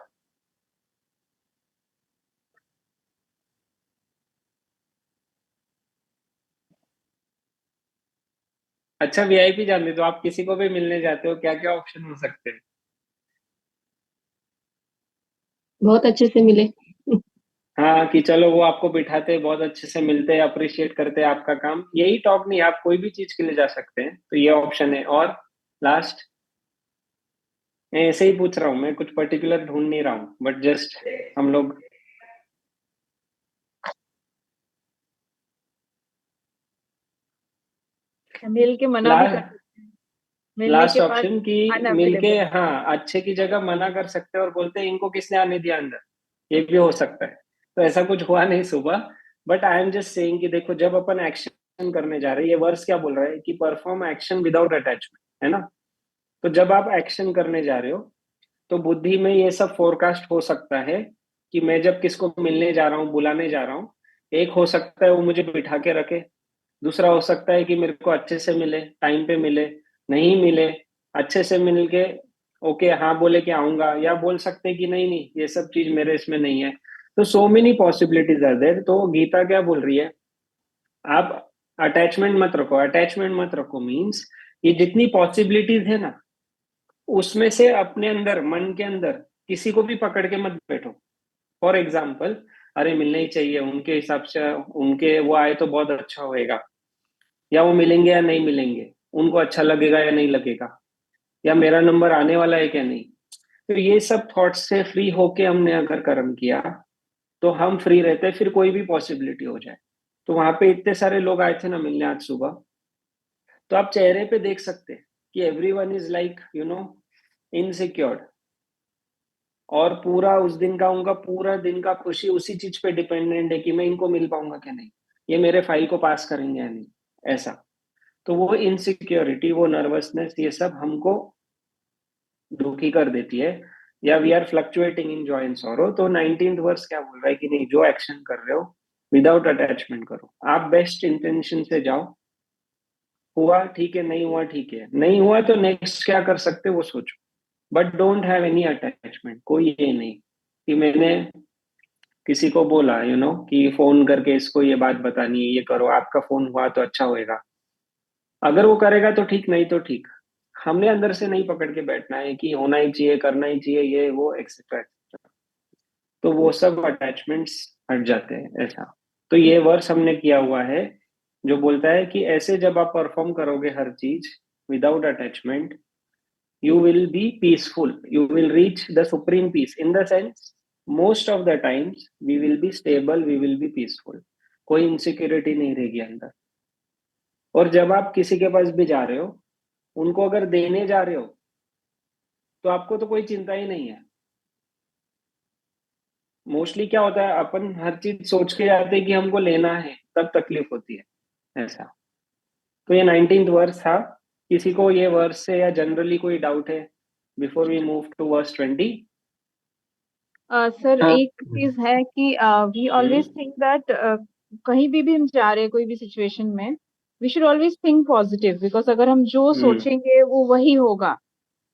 Speaker 2: अच्छा, वीआईपी जानते तो आप किसी को भी मिलने जाते हो, क्या क्या ऑप्शन हो सकते हैं?
Speaker 3: बहुत अच्छे से मिले।
Speaker 2: हाँ, कि चलो वो आपको बिठाते, बहुत अच्छे से मिलते, अप्रिशिएट करते हैं आपका काम। यही टॉक नहीं, आप कोई भी चीज के लिए जा सकते हैं, तो ये ऑप्शन है। और लास्ट, मैं ऐसे ही पूछ रहा हूँ, मैं कुछ पर्टिकुलर ढूंढ नहीं रहा हूँ, बट जस्ट हम लोग
Speaker 6: मिल के मना भी कर
Speaker 2: लास्ट
Speaker 6: सकते हैं। मिलने
Speaker 2: लास्ट
Speaker 6: के बाद
Speaker 2: ऑप्शन की मिलके,
Speaker 6: अनअवेलेबल।
Speaker 2: हाँ, अच्छे की जगह मना कर सकते हैं और बोलते हैं इनको किसने आने दिया अंदर, ये भी हो सकता है। तो ऐसा कुछ हुआ नहीं सुबह, but I am just saying कि देखो जब अपन एक्शन करने जा रहे हैं, ये वर्स क्या बोल रहा है कि परफॉर्म एक्शन विदाउट अटैचमेंट, है ना। तो जब आप एक्शन करने जा रहे हो, तो बुद्धि में ये सब फोरकास्ट हो सकता है कि मैं जब किसको मिलने जा रहा हूँ, बुलाने जा रहा हूँ, एक हो सकता है वो मुझे बिठा के रखे, दूसरा हो सकता है कि मेरे को अच्छे से मिले, टाइम पे मिले, नहीं मिले, अच्छे से मिल के ओके हाँ बोले कि आऊंगा, या बोल सकते हैं कि नहीं नहीं ये सब चीज मेरे इसमें नहीं है। तो so many possibilities are there. तो गीता क्या बोल रही है, आप अटैचमेंट मत रखो। अटैचमेंट मत रखो मीन्स ये जितनी पॉसिबिलिटीज है ना, उसमें से अपने अंदर, मन के अंदर किसी को भी पकड़ के मत बैठो। फॉर एग्जाम्पल, अरे मिलना ही चाहिए, उनके हिसाब से उनके वो आए तो बहुत अच्छा होएगा, या वो मिलेंगे या नहीं मिलेंगे, उनको अच्छा लगेगा या नहीं लगेगा, या मेरा नंबर आने वाला है क्या नहीं। तो ये सब थॉट्स से फ्री होके हमने अगर कर्म किया, तो हम फ्री रहते, फिर कोई भी पॉसिबिलिटी हो जाए। तो वहां पे इतने सारे लोग आए थे ना मिलने आज सुबह, तो आप चेहरे पे देख सकते हैं कि एवरीवन इज लाइक इनसिक्योर्ड। और पूरा उस दिन का, उनका पूरा दिन का खुशी उसी चीज पे डिपेंडेंट है कि मैं इनको मिल पाऊंगा क्या नहीं, ये मेरे फाइल को पास करेंगे या नहीं, ऐसा। तो वो इनसिक्योरिटी, वो नर्वसनेस, ये सब हमको दुखी कर देती है। या we are fluctuating in joy and sorrow, तो 19th वर्स क्या बोल रहा है कि नहीं, जो एक्शन कर रहे हो विदाउट अटैचमेंट करो, आप बेस्ट इंटेंशन से जाओ, हुआ ठीक है, नहीं हुआ ठीक है, नहीं हुआ तो नेक्स्ट क्या कर सकते हो वो सोचो, but don't have any attachment. कोई ये नहीं कि मैंने किसी को बोला कि फोन करके इसको ये बात बतानी है, ये करो, आपका फोन हुआ तो अच्छा होएगा, अगर वो करेगा तो ठीक, नहीं तो ठीक। हमने अंदर से नहीं पकड़ के बैठना है कि होना ही चाहिए, करना ही चाहिए, ये वो एक्सेट्रा। तो वो सब अटैचमेंट्स हट जाते हैं ऐसा। तो ये वर्स हमने किया हुआ है जो बोलता है कि ऐसे जब आप परफॉर्म करोगे हर चीज without attachment, you will be peaceful, you will reach the supreme peace, in the sense most of the times we will be stable, we will be peaceful, कोई इनसिक्योरिटी नहीं रहेगी अंदर। और जब आप किसी के पास भी जा रहे हो, उनको अगर देने जा रहे हो तो आपको तो कोई चिंता ही नहीं है। मोस्टली क्या होता है, अपन हर चीज सोच के जाते हैं कि हमको लेना है, तब तकलीफ होती है ऐसा। तो ये 19th वर्स था। किसी को ये वर्स से या जनरली कोई डाउट है before we move to verse 20?
Speaker 6: Sir
Speaker 2: हाँ।
Speaker 6: एक चीज है कि वी ऑलवेज थिंक दैट कहीं भी हम जा रहे हैं कोई भी सिचुएशन में, we should always think positive, because अगर हम जो सोचेंगे वो वही होगा।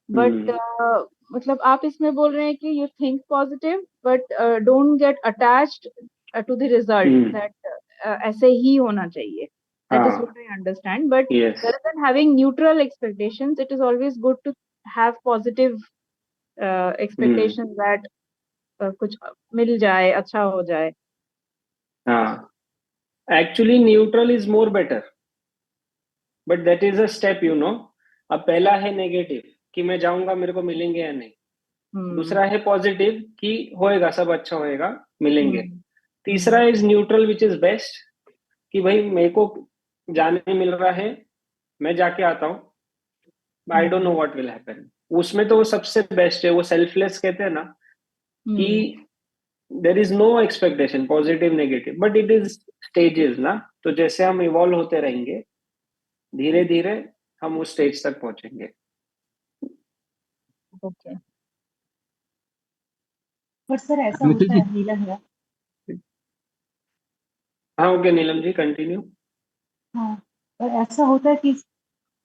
Speaker 6: बट मतलब आप इसमें बोल रहे हैं कि you think positive but don't get attached to the result, that ऐसे ही होना चाहिए। That is what I understand, but
Speaker 2: yes,
Speaker 6: rather than having neutral expectations, it is always good to have positive expectations that कुछ मिल जाए, अच्छा हो जाए।
Speaker 2: हाँ, actually neutral is more better, but that is a step. अब पहला है negative कि मैं जाऊंगा मेरे को मिलेंगे या नहीं, दूसरा है पॉजिटिव कि होएगा, सब अच्छा होएगा, मिलेंगे। तीसरा is neutral which is best, कि भाई मेरे को जाने मिल रहा है, मैं जाके आता हूँ, I don't know what will happen. उसमें तो वो सबसे बेस्ट है, वो सेल्फलेस कहते हैं ना, कि there is no expectation, positive negative, but it is stages ना। तो जैसे हम इवॉल्व होते रहेंगे धीरे धीरे हम उस स्टेज तक पहुंचेंगे।
Speaker 6: ओके।
Speaker 8: पर सर ऐसा
Speaker 7: निखिल
Speaker 8: होता
Speaker 7: जी,
Speaker 8: है नीलम है।
Speaker 2: हाँ, ओके नीलम जी, कंटिन्यू।
Speaker 8: हाँ, पर ऐसा होता है कि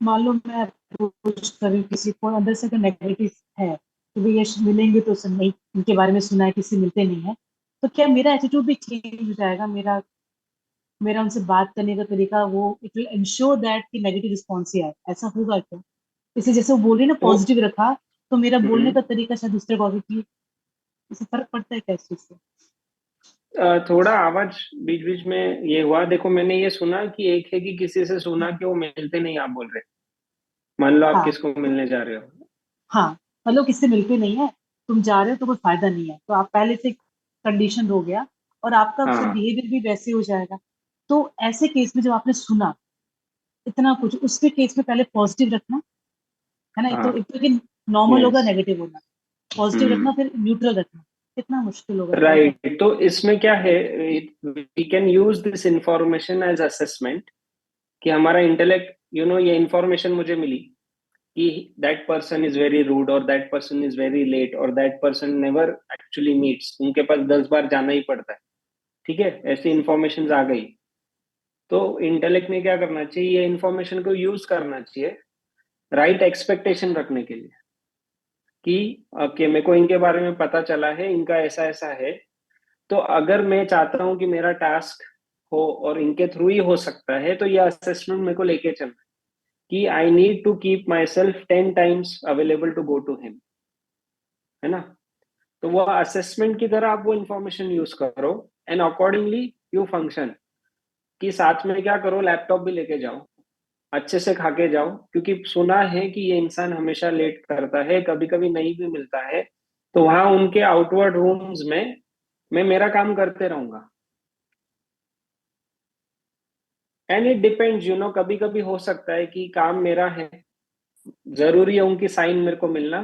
Speaker 8: मान लो मैं अप्रोच करूँ किसी को, अंदर से अगर नेगेटिव है कि भाई ये मिलेंगे तो सब नहीं, इनके बारे में सुना है, किसी मिलते नहीं है, तो क्या मेरा एटीट्यूड भी चेंज हो जाएगा? मेरा मेरा उनसे बात करने का तरीका, वो इट विल इंश्योर दैट कि नेगेटिव रिस्पॉन्स ही आए, ऐसा होगा क्या? इसे जैसे वो बोल रही है ना
Speaker 2: तो
Speaker 8: पॉजिटिव रखा, तो मेरा बोलने
Speaker 2: हम्म,
Speaker 8: का तरीका शायद दूसरे को भी की, इससे फर्क पड़ता है क्या इस चीज से?
Speaker 2: थोड़ा आवाज बीच बीच में ये हुआ। देखो, मैंने ये सुना कि एक है कि किसी से सुना कि वो मिलते नहीं, आप बोल रहे। मान लो आप
Speaker 8: हाँ
Speaker 2: किसको मिलने जा रहे हो।
Speaker 8: हाँ, मतलब किससे मिलते नहीं है, तुम जा रहे हो तो कोई फायदा नहीं है, तो आप पहले से कंडीशन हो गया और आपका फिर
Speaker 2: हाँ
Speaker 8: बिहेवियर भी वैसे हो जाएगा। तो ऐसे केस में जब आपने सुना इतना कुछ, उसके केस में पहले पॉजिटिव रखना है ना।
Speaker 2: हाँ,
Speaker 8: एक तो नॉर्मल होगा,
Speaker 2: यस,
Speaker 8: नेगेटिव होना, पॉजिटिव रखना, फिर न्यूट्रल रखना, कितना मुश्किल होगा सर ऐसा।
Speaker 2: राइट। तो इसमें क्या है, we can use this information as assessment, कि हमारा इंटेलेक्ट ये इंफॉर्मेशन मुझे मिली कि that person is very rude, और that person is very late, और that person never actually meets, उनके पास 10 बार जाना ही पड़ता है। ठीक है, ऐसी इंफॉर्मेशन आ गई, तो इंटेलेक्ट ने क्या करना चाहिए, ये इंफॉर्मेशन को यूज करना चाहिए राइट एक्सपेक्टेशन रखने के लिए, कि ओके मेरे को इनके बारे में पता चला है, इनका ऐसा ऐसा है, तो अगर मैं चाहता हूं कि मेरा टास्क हो और इनके थ्रू ही हो सकता है, तो ये असेसमेंट मेरे को लेके चलना है कि I need to keep myself 10 times available to go to him, है ना। तो वो असेसमेंट की तरह आप वो इंफॉर्मेशन यूज करो, एंड अकॉर्डिंगली यू फंक्शन। कि साथ में क्या करो, लैपटॉप भी लेके जाओ, अच्छे से खा के जाओ, क्योंकि सुना है कि ये इंसान हमेशा लेट करता है, कभी कभी नहीं भी मिलता है, तो वहां उनके आउटवर्ड रूम्स में मैं मेरा काम करते रहूंगा। एंड इट डिपेंड्स, कभी कभी हो सकता है कि काम मेरा है, जरूरी है उनकी साइन मेरे को मिलना,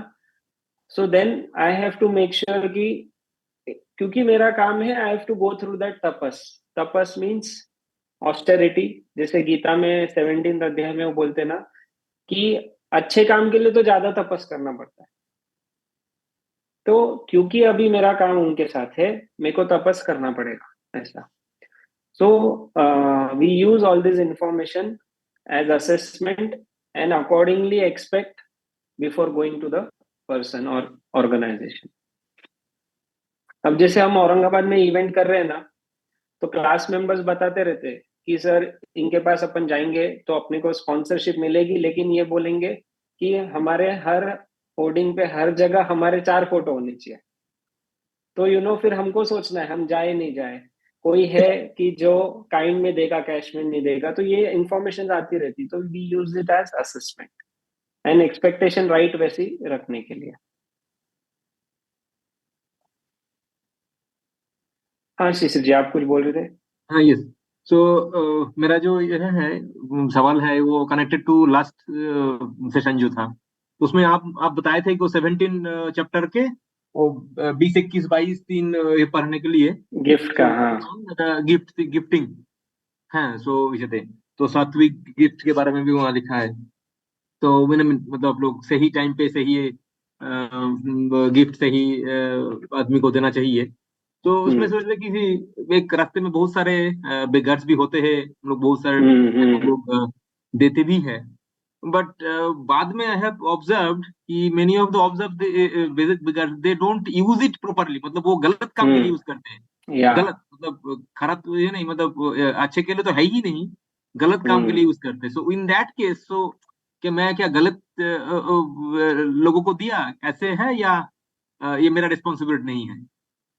Speaker 2: so then I have to make sure कि, क्योंकि मेरा काम है, I have to go through that तपस। तपस मीन्स ऑस्टेरिटी, जैसे गीता में 17th अध्याय में वो बोलते ना कि अच्छे काम के लिए तो ज्यादा तपस करना पड़ता है। तो क्योंकि अभी मेरा काम उनके साथ है, मेरे को तपस करना पड़ेगा ऐसा। So we use all this information as assessment and accordingly expect before going to the person or organization. अब जैसे हम औरंगाबाद में इवेंट कर रहे हैं ना, तो क्लास मेंबर्स बताते रहते हैं कि सर इनके पास अपन जाएंगे तो अपने को स्पॉन्सरशिप मिलेगी, लेकिन ये बोलेंगे कि हमारे हर होर्डिंग पे हर जगह हमारे 4 फोटो होने चाहिए। तो फिर हमको सोचना है हम जाए नहीं जाए, कोई है कि जो काइंड में देगा कैश में नहीं देगा, तो ये इंफॉर्मेशन आती रहती, तो we use it as assessment and expectation right वैसी रखने के लिए। हाँ शिशिर जी, आप कुछ बोल रहे थे।
Speaker 7: हाँ, यस। सो मेरा जो ये है सवाल है वो कनेक्टेड टू लास्ट सेशन जो था, उसमें आप बताए थे कि 17 चैप्टर के वो 20, 21, 22 3 ये पढ़ने के लिए
Speaker 2: गिफ्ट का, हाँ
Speaker 7: गिफ्टिंग है। सो इसे थे तो सात्विक गिफ्ट के बारे में भी वहाँ लिखा है। तो मैंने मतलब आप लोग सही टाइम पे सही गिफ्ट सही आदमी को देना चाहिए। तो उसमें सोच रहे कि एक रास्ते में बहुत सारे बेगर्स भी होते हैं, हम लोग बहुत सारे लोग देते भी हैं, बट बाद में आई हैव ऑब्जर्व्ड कि many of the beggars they don't use it properly, मतलब वो गलत काम के लिए यूज करते हैं।
Speaker 2: या
Speaker 7: गलत मतलब खराब तो ये नहीं, मतलब अच्छे के लिए तो है ही नहीं, गलत काम के लिए यूज करते हैं। सो इन दैट केस सो कि मैं क्या गलत लोगों को दिया ऐसे है, या ये मेरा रिस्पॉन्सिबिलिटी नहीं है?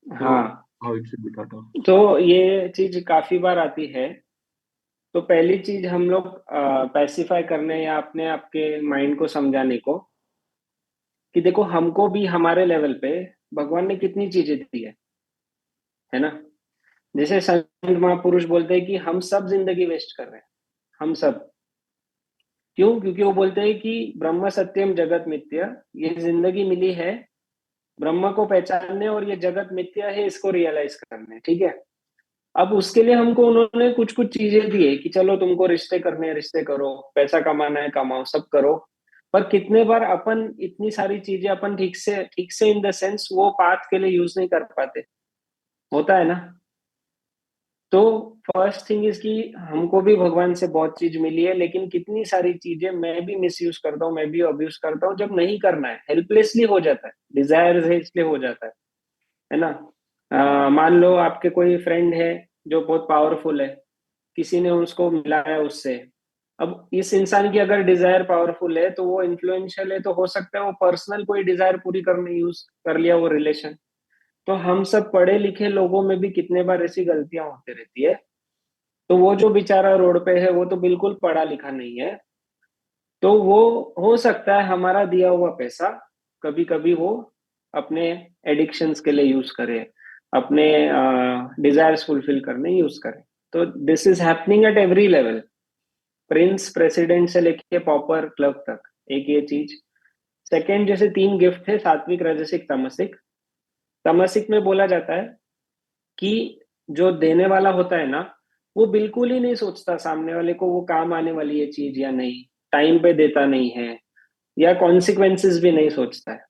Speaker 2: हाँ,
Speaker 7: how it should be thought of?
Speaker 2: तो ये चीज काफी बार आती है। तो पहली चीज हम लोग पैसिफाई करने या अपने आपके माइंड को समझाने को कि देखो हमको भी हमारे लेवल पे भगवान ने कितनी चीजें दी है ना। जैसे संत महापुरुष बोलते हैं कि हम सब जिंदगी वेस्ट कर रहे हैं, हम सब। क्यों? क्योंकि वो बोलते हैं कि ब्रह्म सत्यम जगत मिथ्या, ये जिंदगी मिली है ब्रह्म को पहचानने और ये जगत मिथ्या है इसको रियलाइज करने, ठीक है। अब उसके लिए हमको उन्होंने कुछ कुछ चीजें दी है कि चलो तुमको रिश्ते करने हैं रिश्ते करो, पैसा कमाना है कमाओ, सब करो। पर कितने बार अपन इतनी सारी चीजें अपन ठीक से इन द सेंस वो पाथ के लिए यूज नहीं कर पाते, होता है ना। तो फर्स्ट थिंग इज कि हमको भी भगवान से बहुत चीज मिली है, लेकिन कितनी सारी चीजें मैं भी मिसयूज करता हूँ, मैं भी अब्यूज करता हूँ। जब नहीं करना है, हेल्पलेसली हो जाता है, डिजायर है इसलिए हो जाता है ना। मान लो आपके कोई फ्रेंड है जो बहुत पावरफुल है, किसी ने उसको मिलाया उससे। अब इस इंसान की अगर डिजायर पावरफुल है तो वो इन्फ्लुएंशियल है, तो हो सकता है वो पर्सनल कोई डिजायर पूरी करने यूज कर लिया वो रिलेशन। तो हम सब पढ़े लिखे लोगों में भी कितने बार ऐसी गलतियां होती रहती है। तो वो जो बेचारा रोड पे है वो तो बिल्कुल पढ़ा लिखा नहीं है, तो वो हो सकता है हमारा दिया हुआ पैसा कभी कभी वो अपने एडिक्शंस के लिए यूज करे, अपने डिजायर्स फुलफिल करने यूज करे। तो this is happening at every level, Prince president से लेके पॉपर क्लब तक, एक ये चीज। सेकंड, जैसे 3 गिफ्ट है, सात्विक राजसिक तामसिक। तामसिक में बोला जाता है कि जो देने वाला होता है ना, वो बिल्कुल ही नहीं सोचता सामने वाले को वो काम आने वाली है चीज या नहीं, टाइम पे देता नहीं है, या कॉन्सिक्वेंसेस भी नहीं सोचता है।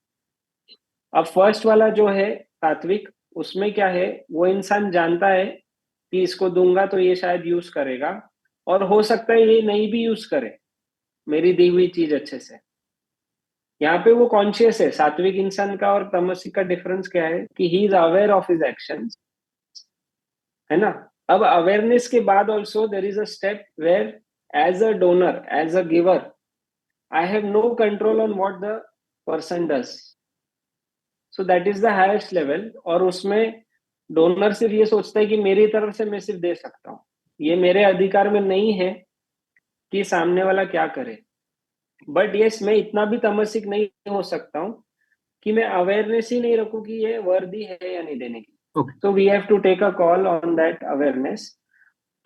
Speaker 2: अब फर्स्ट वाला जो है सात्विक, उसमें क्या है, वो इंसान जानता है कि इसको दूंगा तो ये शायद यूज करेगा, और हो सकता है ये नहीं भी यूज करे मेरी दी हुई चीज अच्छे से। यहाँ पे वो कॉन्शियस है। सात्विक इंसान का और तमसिक का डिफरेंस क्या है कि he is aware of his actions, है ना। अब अवेयरनेस के बाद also there is a step where as a donor, as a giver, I have no control on what the person does. So that is the highest level. और उसमें donor सिर्फ ये सोचता है कि मेरी तरफ से मैं सिर्फ दे सकता हूँ, ये मेरे अधिकार में नहीं है कि सामने वाला क्या करे। बट यस, मैं इतना भी तमसिक नहीं हो सकता हूँ कि मैं अवेयरनेस ही नहीं रखूं कि ये वर्दी है या नहीं देने की। तो we have to take a call on that awareness.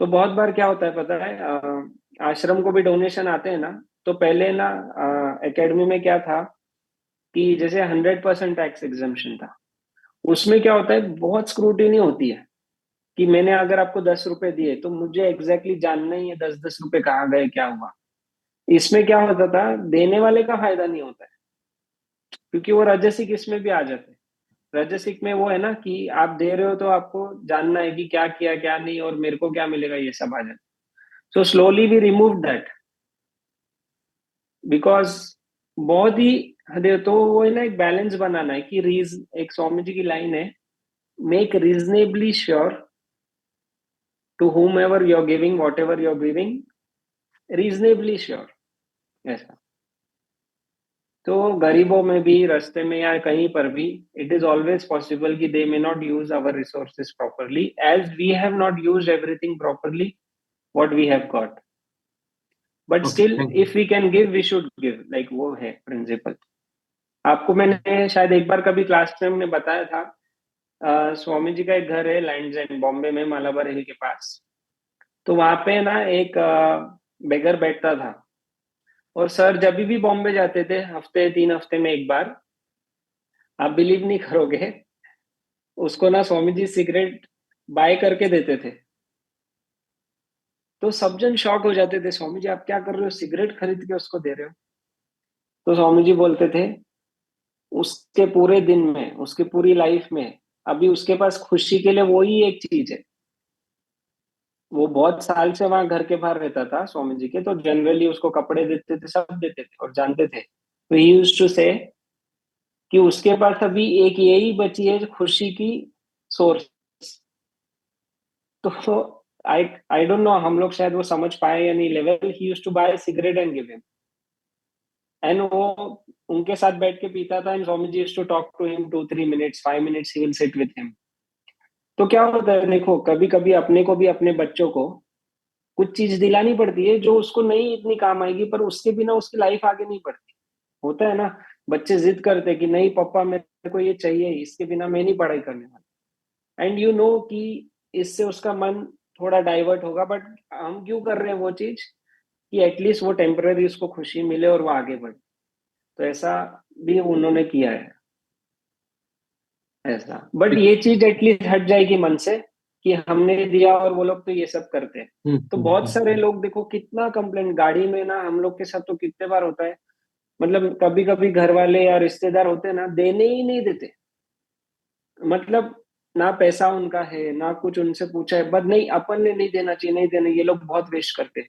Speaker 2: तो बहुत बार क्या होता है पता है, आश्रम को भी डोनेशन आते हैं ना, तो पहले ना एकेडमी में क्या था कि जैसे 100% टैक्स एग्जम्पशन था, उसमें क्या होता है बहुत स्क्रूटिनी होती है कि मैंने अगर आपको 10 रुपए दिए तो मुझे एग्जैक्टली जानना ही है 10-10 रुपए कहाँ गए, क्या हुआ। इसमें क्या होता था, देने वाले का फायदा नहीं होता है क्योंकि वो राजसिक इसमें भी आ जाते हैं। राजसिक में वो है ना कि आप दे रहे हो तो आपको जानना है कि क्या किया क्या नहीं और मेरे को क्या मिलेगा, ये सब आ जाए। So slowly we remove that, because बहुत ही तो वो है ना, एक बैलेंस बनाना है कि एक स्वामी जी की लाइन है, make reasonably sure to whom ever you're giving whatever you're giving, reasonably sure. ऐसा तो गरीबों में भी, रास्ते में या कहीं पर भी, इट इज ऑलवेज पॉसिबल कि they may not use our resources properly as we have not use everything properly what we have got, but
Speaker 7: okay,
Speaker 2: still
Speaker 7: thank you.
Speaker 2: If we can give we should give, like वो है principal. आपको मैंने शायद एक बार कभी class में हमने बताया था, स्वामी जी का एक घर है लैंड्स एंड बॉम्बे में, मालाबार हिल के पास। तो वहां पे ना एक बेगर बैठता था, और सर जब भी बॉम्बे जाते थे, हफ्ते 3 हफ्ते में एक बार, आप बिलीव नहीं करोगे, उसको ना स्वामी जी सिगरेट बाय करके देते थे। तो सब जन शॉक हो जाते थे, स्वामी जी आप क्या कर रहे हो, सिगरेट खरीद के उसको दे रहे हो। तो स्वामी जी बोलते थे, उसके पूरे दिन में, उसकी पूरी लाइफ में, अभी उसके पास खुशी के लिए वो ही एक चीज है। वो बहुत साल से वहां घर के बाहर रहता था स्वामी जी के, तो जनरली उसको कपड़े देते थे, सब देते थे और जानते थे। तो ही यूज्ड टू से कि उसके पास अभी एक यही बची है खुशी की सोर्स। तो आई आई डोंट नो, हम लोग शायद वो समझ पाए या नहीं level, he used to buy cigarette and give him, and वो उनके साथ बैठ के पीता था, and Swami ji used to talk to him 2-3 minutes, 5 minutes he will sit with him. तो क्या होता है देखो, कभी कभी अपने को भी, अपने बच्चों को कुछ चीज दिलानी पड़ती है जो उसको नहीं इतनी काम आएगी, पर उसके बिना उसकी लाइफ आगे नहीं बढ़ती। होता है ना, बच्चे जिद करते कि नहीं पापा मेरे को ये चाहिए, इसके बिना मैं नहीं पढ़ाई करने वाला, एंड यू नो कि इससे उसका मन थोड़ा डाइवर्ट होगा, बट हम क्यों कर रहे हैं वो चीज, कि एटलीस्ट वो टेम्पररी उसको खुशी मिले और वो आगे बढ़े। तो ऐसा भी उन्होंने किया है ऐसा, बट ये चीज एटलीस्ट हट जाएगी मन से कि हमने दिया और वो लोग तो ये सब करते हैं। तो बहुत सारे लोग देखो, कितना कंप्लेंट गाड़ी में ना, हम लोग के साथ तो कितने बार होता है, मतलब कभी कभी घर वाले या रिश्तेदार होते हैं ना, देने ही नहीं देते, मतलब ना पैसा उनका है ना कुछ उनसे पूछा है, बट नहीं अपन ने नहीं देना चाहिए, नहीं देना, ये लोग बहुत वेस्ट करते हैं।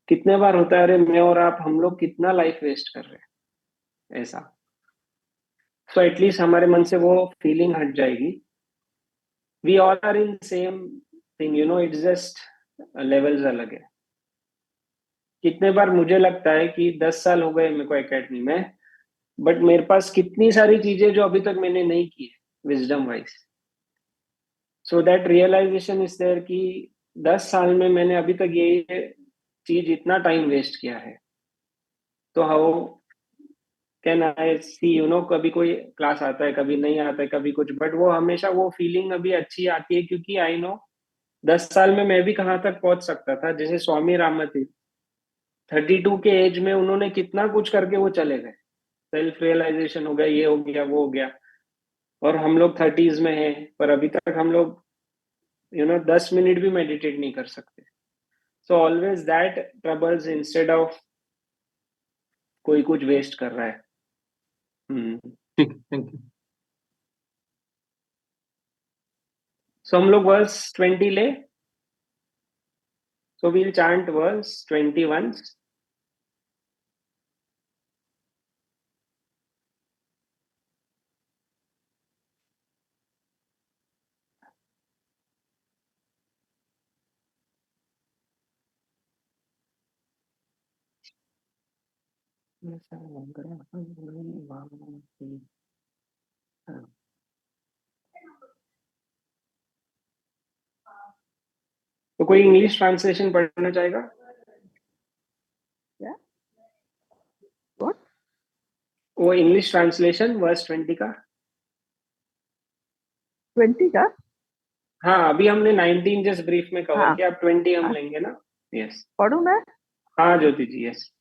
Speaker 2: कितने बार होता है, अरे मैं और आप, हम लोग कितना लाइफ वेस्ट कर रहे हैं ऐसा। सो एटलीस्ट हमारे मन से वो फीलिंग हट जाएगी, we all are in same thing, you know, it's just levels अलग है। कितने बार मुझे लगता है कि 10 साल हो गए मेरे को एकेडमी में, बट मेरे पास कितनी सारी चीजें जो अभी तक मैंने नहीं की है wisdom wise. So that realisation is there कि 10 साल में मैंने अभी तक ये चीज इतना टाइम वेस्ट किया है। तो how can I see, you know, कभी कोई क्लास आता है, कभी नहीं आता है, कभी कुछ, बट वो हमेशा वो फीलिंग अभी अच्छी आती है, क्योंकि आई नो 10 साल में मैं भी कहाँ तक पहुंच सकता था। जैसे स्वामी रामती 32 के एज में उन्होंने कितना कुछ करके वो चले गए, सेल्फ रियलाइजेशन हो गया, ये हो गया, वो हो गया, और हम लोग 30s में हैं, पर अभी तक हम लोग, यू नो, 10 मिनट भी मेडिटेट नहीं कर सकते। So always that troubles instead of कोई कुछ वेस्ट कर रहा है।
Speaker 7: ठीक, थैंक यू।
Speaker 2: सो हम लोग वर्स 20 ले, सो वील चांट वर्स 21। तो कोई इंग्लिश ट्रांसलेशन पढ़ना चाहेगा?
Speaker 5: Yeah. What?
Speaker 2: वो इंग्लिश ट्रांसलेशन वर्स 20 का।
Speaker 5: 20 का?
Speaker 2: हाँ, अभी हमने 19 जस्ट ब्रीफ में कवर
Speaker 5: हाँ,
Speaker 2: किया, अब 20 हम
Speaker 5: हाँ,
Speaker 2: लेंगे ना। यस,
Speaker 5: पढ़ूं मैं?
Speaker 2: हाँ ज्योति जी, yes.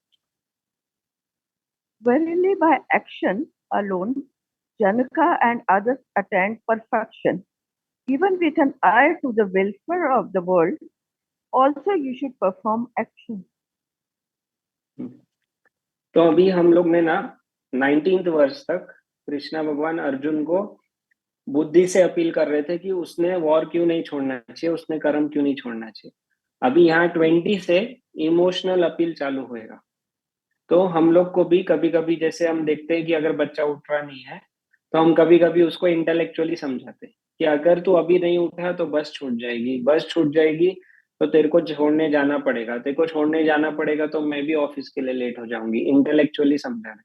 Speaker 5: Verily by action alone, Janaka and others attain perfection. Even with an eye to the welfare of the world, also you should perform action.
Speaker 2: तो अभी हम लोग ने ना 19th वर्ष तक कृष्णा भगवान अर्जुन को बुद्धि से अपील कर रहे थे कि उसने वॉर क्यों नहीं छोड़ना चाहिए, उसने कर्म क्यों नहीं छोड़ना चाहिए। अभी यहाँ 20 से इमोशनल अपील चालू होएगा। तो हम लोग को भी कभी कभी, जैसे हम देखते हैं कि अगर बच्चा उठ रहा नहीं है, तो हम कभी कभी उसको इंटेलेक्चुअली समझाते हैं कि अगर तू अभी नहीं उठा तो बस छूट जाएगी, बस छूट जाएगी तो तेरे को छोड़ने जाना पड़ेगा, तेरे को छोड़ने जाना पड़ेगा तो मैं भी ऑफिस के लिए लेट हो जाऊंगी। इंटेलेक्चुअली समझाना।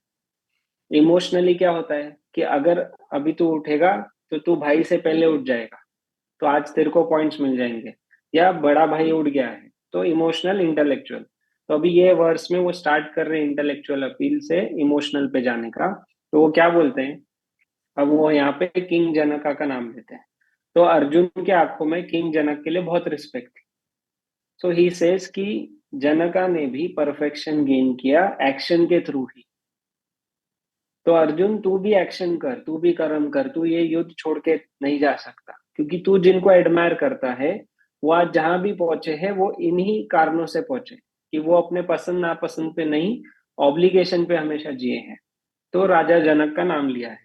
Speaker 2: इमोशनली क्या होता है कि अगर अभी तू उठेगा तो तू भाई से पहले उठ जाएगा, तो आज तेरे को पॉइंट्स मिल जाएंगे। या बड़ा भाई उठ गया है, तो इमोशनल इंटेलेक्चुअल। तो अभी ये वर्स में वो स्टार्ट कर रहे हैं इंटेलेक्चुअल अपील से इमोशनल पे जाने का। तो वो क्या बोलते हैं, अब वो यहाँ पे किंग जनका का नाम लेते हैं। तो अर्जुन के आंखों में किंग जनक के लिए बहुत रिस्पेक्ट थी। सो ही सेज कि जनका ने भी परफेक्शन गेन किया एक्शन के थ्रू ही। तो अर्जुन तू भी एक्शन कर, तू भी कर्म कर, तू ये युद्ध छोड़ के नहीं जा सकता, क्योंकि तू जिनको एडमायर करता है वो आज जहां भी पहुंचे हैं वो इन्हीं कारणों से पहुंचे कि वो अपने पसंद नापसंद पे नहीं, ऑब्लिगेशन पे हमेशा जिए हैं। तो राजा जनक का नाम लिया है।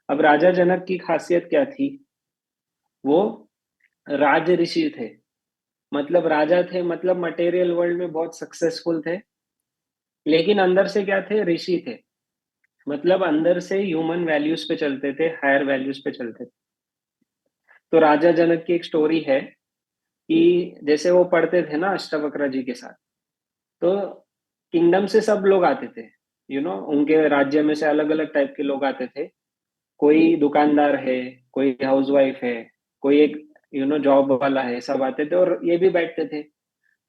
Speaker 2: अब राजा जनक की खासियत क्या थी, वो राज ऋषि थे। मतलब राजा थे, मतलब मटेरियल वर्ल्ड में बहुत सक्सेसफुल थे, लेकिन अंदर से क्या थे, ऋषि थे। मतलब अंदर से ह्यूमन वैल्यूज पे चलते थे, हायर वैल्यूज पे चलते थे। तो राजा जनक की एक स्टोरी है कि जैसे वो पढ़ते थे ना अष्टावक्र जी के साथ, तो किंगडम से सब लोग आते थे, उनके राज्य में से अलग अलग टाइप के लोग आते थे। कोई दुकानदार है, कोई हाउसवाइफ है, कोई एक जॉब वाला है, सब आते थे और ये भी बैठते थे।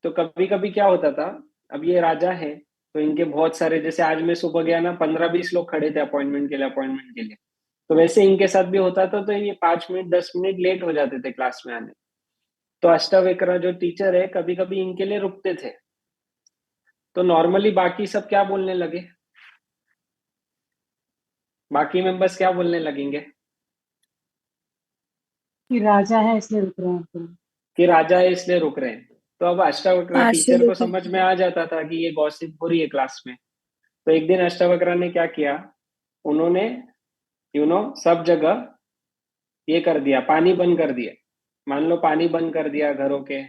Speaker 2: तो कभी कभी क्या होता था, अब ये राजा है तो इनके बहुत सारे, जैसे आज मैं सुबह गया ना, 15-20 लोग खड़े थे अपॉइंटमेंट के लिए। तो वैसे इनके साथ भी होता था, तो ये 5 मिनट 10 मिनट लेट हो जाते थे क्लास में आने। तो अष्टावक्र जो टीचर है कभी कभी इनके लिए रुकते थे। तो नॉर्मली बाकी सब क्या बोलने लगे, बाकी मेंबर्स क्या बोलने लगेंगे
Speaker 8: कि राजा है इसलिए रुक रहे हैं तुम।
Speaker 2: कि राजा है इसलिए रुक रहे हैं। तो अब अष्टावक्र टीचर
Speaker 3: पार्शियली
Speaker 2: को समझ में आ जाता था कि ये गॉसिप हो रही है क्लास में। तो एक दिन अष्टावक्र ने क्या किया, उन्होंने सब जगह ये कर दिया, पानी बंद कर दिया। मान लो पानी बंद कर दिया घरों के,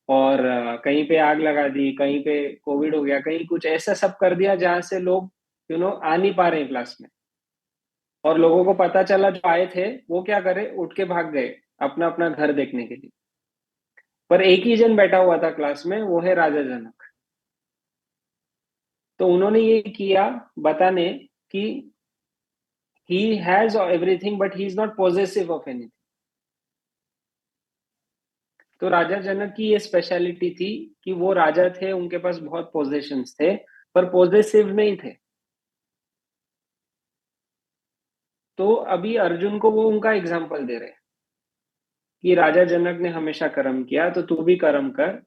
Speaker 2: और कहीं पे आग लगा दी, कहीं पे कोविड हो गया, कहीं कुछ ऐसा सब कर दिया जहां से लोग आ नहीं पा रहे हैं क्लास में। और लोगों को पता चला, जो आए थे वो क्या करे, उठ के भाग गए अपना अपना घर देखने के लिए। पर एक ही जन बैठा हुआ था क्लास में, वो है राजा जनक। तो उन्होंने ये किया बताने कि he has everything but he is not possessive of anything। तो राजा जनक की ये स्पेशलिटी थी कि वो राजा थे, उनके पास बहुत पोजेशंस थे, पर पोजेसिव नहीं थे। तो अभी अर्जुन को वो उनका एग्जाम्पल दे रहे हैं कि राजा जनक ने हमेशा कर्म किया, तो तू भी कर्म कर।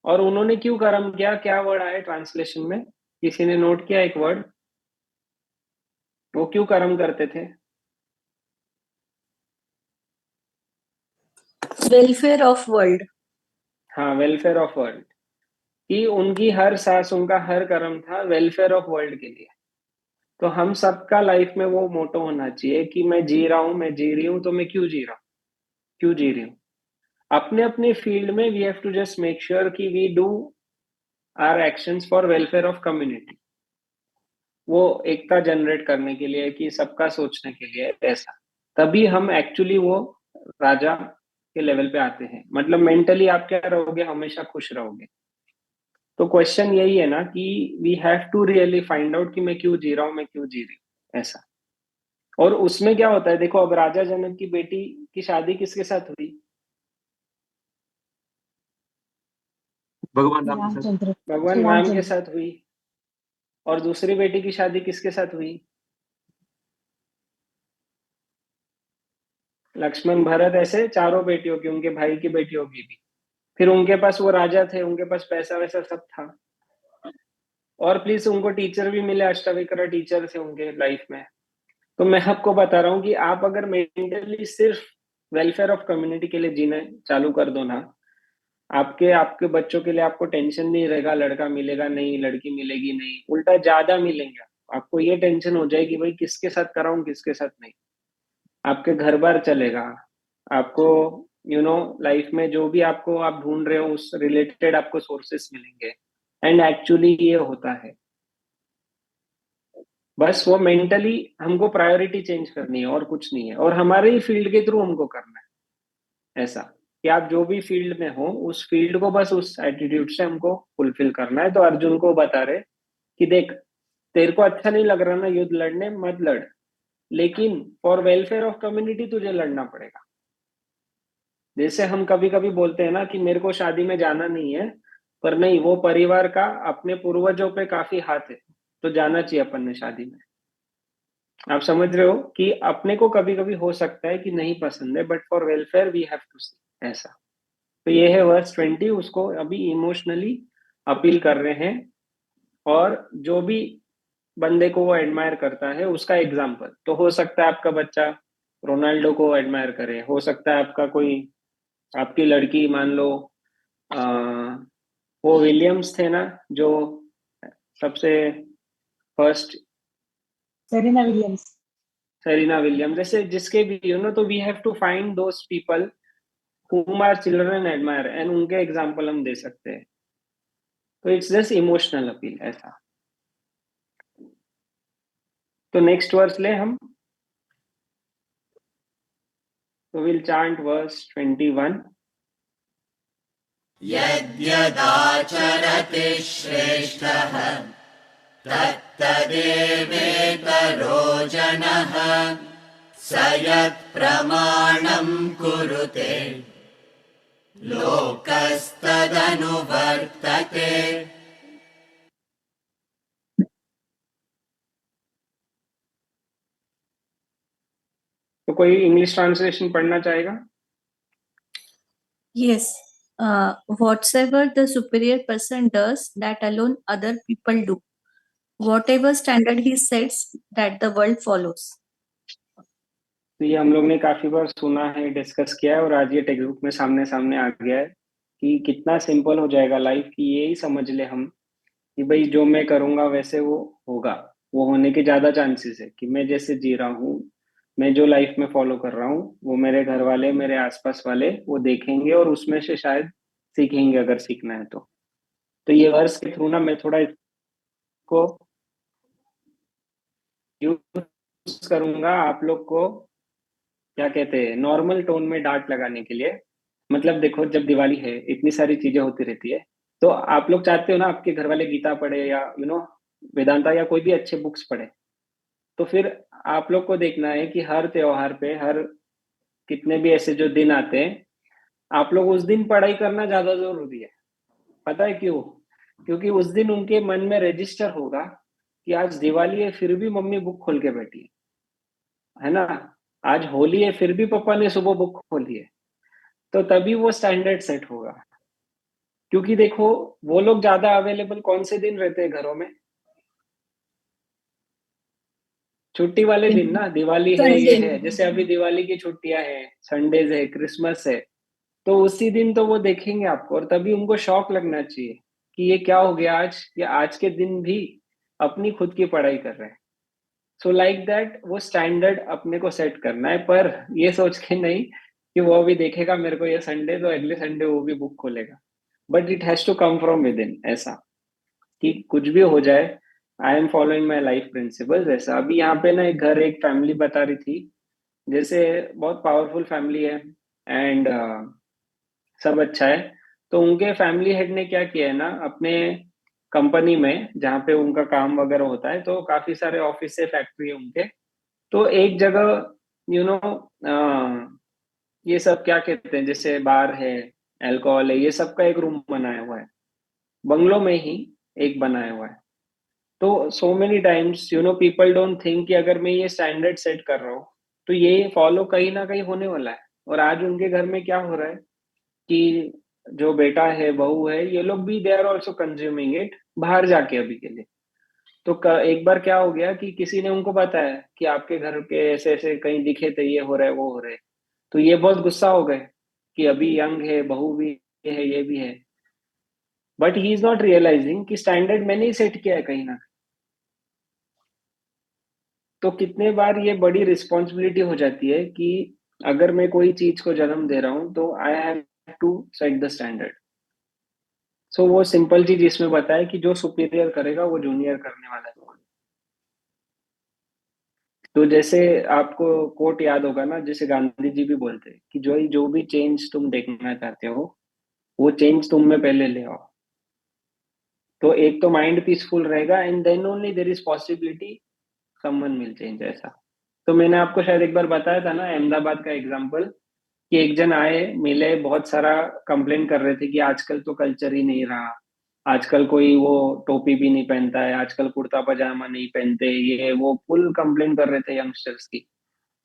Speaker 2: और उन्होंने क्यों कर्म किया, क्या वर्ड आया ट्रांसलेशन में, किसी ने नोट किया एक वर्ड, वो क्यों कर्म करते थे?
Speaker 3: Welfare of world.
Speaker 2: हाँ, वेलफेयर ऑफ वर्ल्ड। कि उनकी हर सांस, उनका हर कर्म था वेलफेयर ऑफ वर्ल्ड के लिए। तो हम सबका लाइफ में वो मोटो होना चाहिए कि मैं जी रहा हूं, मैं जी रही हूं, तो मैं क्यों जी रहा हूँ, क्यों जी रही हूँ। अपने अपने फील्ड में we have to just make sure कि we do our actions for welfare of community. वो एकता जनरेट करने के लिए, कि सबका सोचने के लिए, ऐसा। तभी हम एक्चुअली वो राजा के लेवल पे आते हैं। मतलब मेंटली आप क्या रहोगे, हमेशा खुश रहोगे। तो क्वेश्चन यही है ना कि we have to really find out कि मैं क्यों जी रहा हूँ, मैं क्यों जी रही हूँ, ऐसा। और उसमें क्या होता है, देखो अब राजा जनक की बेटी की शादी किसके साथ हुई,
Speaker 7: भगवान राम के साथ।
Speaker 8: रामचंद्र,
Speaker 2: भगवान
Speaker 8: श्री
Speaker 2: राम के
Speaker 8: रामचंद्र।
Speaker 2: साथ हुई। और दूसरी बेटी की शादी किसके साथ हुई, लक्ष्मण भरत, ऐसे चारों बेटियों की, उनके भाई की बेटियों की भी। फिर उनके पास वो राजा थे, उनके पास पैसा वैसा सब था। और प्लीज उनको टीचर भी मिले, अष्टावक्र टीचर थे उनके लाइफ में। तो मैं आपको बता रहा हूँ कि आप अगर मेंटली सिर्फ वेलफेयर ऑफ कम्युनिटी के लिए जीना चालू कर दो ना, आपके आपके बच्चों के लिए आपको टेंशन नहीं रहेगा, लड़का मिलेगा नहीं, लड़की मिलेगी नहीं, उल्टा ज्यादा मिलेंगे। आपको ये टेंशन हो जाएगी भाई किसके साथ कराऊं, किसके साथ नहीं। आपके घर बार चलेगा, आपको लाइफ में जो भी आपको आप ढूंढ रहे हो उस रिलेटेड आपको सोर्सेस मिलेंगे। एंड एक्चुअली ये होता है, बस वो मेंटली हमको प्रायोरिटी चेंज करनी है और कुछ नहीं है, और हमारे ही फील्ड के थ्रू हमको करना है। ऐसा कि आप जो भी फील्ड में हो उस फील्ड को बस उस एटीट्यूड से हमको फुलफिल करना है। तो अर्जुन को बता रहे कि देख, तेरे को अच्छा नहीं लग रहा ना युद्ध लड़ने, मत लड़, लेकिन फॉर वेलफेयर ऑफ कम्युनिटी तुझे लड़ना पड़ेगा। जैसे हम कभी कभी बोलते हैं ना कि मेरे को शादी में जाना नहीं है, पर नहीं, वो परिवार का अपने पूर्वजों पे काफी हाथ है, तो जाना चाहिए अपन ने शादी में। आप समझ रहे हो कि अपने को कभी कभी हो सकता है कि नहीं पसंद है, but for welfare we have to see, ऐसा। तो ये है वर्स 20, उसको अभी इमोशनली अपील कर रहे हैं, और जो भी बंदे को वो एडमायर करता है उसका एग्जाम्पल, तो हो सकता है आपका बच्चा रोनाल्डो को एडमायर करे, हो सकता है आपका कोई, आपकी लड़की मान लो आ, वो विलियम्स थे ना जो सबसे first,
Speaker 8: Serena Williams.
Speaker 2: Serena Williams, जैसे जिसके भी तो we have to find those people whom our children admire, and उनके एग्जाम्पल हम दे सकते हैं। तो इट्स जस्ट इमोशनल अपील, ऐसा। तो नेक्स्ट वर्स ले हम, तो विल चांट वर्स 21।
Speaker 4: यद्यदाचरति श्रेष्ठः तत्तदेवेतरो जनः स यत्प्रमाणं कुरुते लोकस्तदनुवर्तते।
Speaker 2: तो कोई इंग्लिश ट्रांसलेशन पढ़ना चाहेगा?
Speaker 3: Yes. Whatsoever the superior person does, that alone other people do. Whatever standard he sets, that the world follows.
Speaker 2: तो ये हम लोग ने काफी बार सुना है, डिस्कस किया है, और आज ये टेक्स्ट बुक में सामने सामने आ गया है कि कितना सिंपल हो जाएगा लाइफ की। यही समझ ले हम कि भाई जो मैं करूंगा वैसे वो होगा, वो होने के ज्यादा चांसेस है कि मैं जैसे जी रहा हूँ, मैं जो लाइफ में फॉलो कर रहा हूँ, वो मेरे घर वाले, मेरे आसपास वाले वो देखेंगे और उसमें से शायद सीखेंगे, अगर सीखना है तो। तो ये वर्स के थ्रू ना मैं थोड़ा इसको यूज करूंगा आप लोग को, क्या कहते हैं, नॉर्मल टोन में डांट लगाने के लिए। मतलब देखो, जब दिवाली है इतनी सारी चीजें होती रहती है, तो आप लोग चाहते हो ना आपके घर वाले गीता पढ़े या वेदांता या कोई भी अच्छे बुक्स पढ़े। तो फिर आप लोग को देखना है कि हर त्योहार पे, हर कितने भी ऐसे जो दिन आते हैं, आप लोग उस दिन पढ़ाई करना ज्यादा जरूरी है। पता है क्यों? क्योंकि उस दिन उनके मन में रजिस्टर होगा कि आज दिवाली है फिर भी मम्मी बुक खोल के बैठी है ना, आज होली है फिर भी पापा ने सुबह बुक खोली है। तो तभी वो स्टैंडर्ड सेट होगा। क्योंकि देखो, वो लोग ज्यादा अवेलेबल कौन से दिन रहते हैं घरों में? छुट्टी वाले दिन ना, दिवाली है, ये है, जैसे अभी दिवाली की छुट्टियां हैं, संडेज है, क्रिसमस है, तो उसी दिन तो वो देखेंगे आपको, और तभी उनको शौक लगना चाहिए कि ये क्या हो गया आज, ये आज के दिन भी अपनी खुद की पढ़ाई कर रहे हैं। सो लाइक दैट वो स्टैंडर्ड अपने को सेट करना है, पर ये सोच के नहीं कि वो अभी देखेगा मेरे को ये संडे, तो अगले संडे वो भी बुक खोलेगा। But it has to come from within, ऐसा कि कुछ भी हो जाए, I am following my life principles, ऐसा। अभी यहाँ पे ना एक घर, एक फैमिली बता रही थी, जैसे बहुत पावरफुल फैमिली है, एंड सब अच्छा है। तो उनके फैमिली हेड ने क्या किया है ना, अपने कंपनी में जहाँ पे उनका काम वगैरह होता है, तो काफी सारे ऑफिस है, फैक्ट्री है उनके, तो एक जगह यू नो ये सब क्या कहते हैं, जैसे बार है, अल्कोहल है, ये सब का एक रूम बनाया हुआ है, बंगलो में ही एक बनाया हुआ है। तो so many times people don't think कि अगर मैं ये स्टैंडर्ड सेट कर रहा हूँ तो ये फॉलो कहीं ना कहीं होने वाला है। और आज उनके घर में क्या हो रहा है कि जो बेटा है, बहू है, ये लोग भी they are also consuming it बाहर जाके अभी के लिए। तो एक बार क्या हो गया कि किसी ने उनको बताया कि आपके घर के ऐसे ऐसे कहीं दिखे थे, ये हो रहा है, वो हो रहा है। तो ये बहुत गुस्सा हो गए कि अभी यंग है, बहू भी है, ये भी है, but he is not realising कि स्टैंडर्ड मैंने ही सेट किया है कहीं ना। तो कितने बार ये बड़ी रिस्पॉन्सिबिलिटी हो जाती है कि अगर मैं कोई चीज को जन्म दे रहा हूं तो I have to set the standard. So वो सिंपल चीज इसमें बताया कि जो सुपीरियर करेगा वो जूनियर करने वाला है। तो जैसे आपको कोट याद होगा ना, जैसे गांधी जी भी बोलते हैं कि जो भी चेंज तुम देखना चाहते हो वो चेंज तुम में पहले ले आओ। तो एक तो माइंड पीसफुल रहेगा and then only there is possibility someone will change ऐसा। तो मैंने आपको शायद एक बार बताया था ना अहमदाबाद का एग्जांपल, कि एक जन आए मिले, बहुत सारा कंप्लेन कर रहे थे कि आजकल तो कल्चर ही नहीं रहा, आजकल कोई वो टोपी भी नहीं पहनता है, आजकल कुर्ता पजामा नहीं पहनते, ये वो फुल कंप्लेन कर रहे थे यंगस्टर्स की।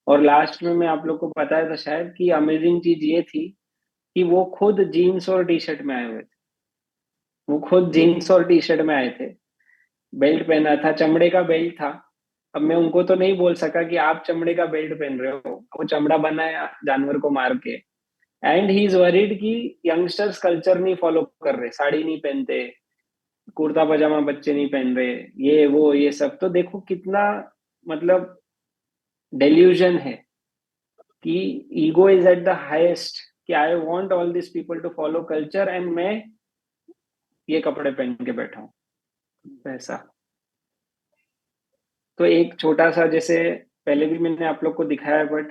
Speaker 2: और लास्ट में मैं आप लोग को बताया था शायद कि अमेजिंग चीज ये थी कि वो खुद जीन्स और टी शर्ट में आए हुए थे। वो खुद जीन्स और टी शर्ट में आए थे, बेल्ट पहना था, चमड़े का बेल्ट था। अब मैं उनको तो नहीं बोल सका कि आप चमड़े का बेल्ट पहन रहे हो, वो चमड़ा बनाया जानवर को मार के। एंड ही इज वरीड कि यंगस्टर्स कल्चर नहीं फॉलो कर रहे, साड़ी नहीं पहनते, कुर्ता पजामा बच्चे नहीं पहन रहे, ये वो ये सब। तो देखो कितना मतलब डेल्यूजन है कि ego is at the highest, कि I want all this people to follow culture and मैं ये कपड़े पहन के बैठा हूं ऐसा। तो एक छोटा सा, जैसे पहले भी मैंने आप लोग को दिखाया, बट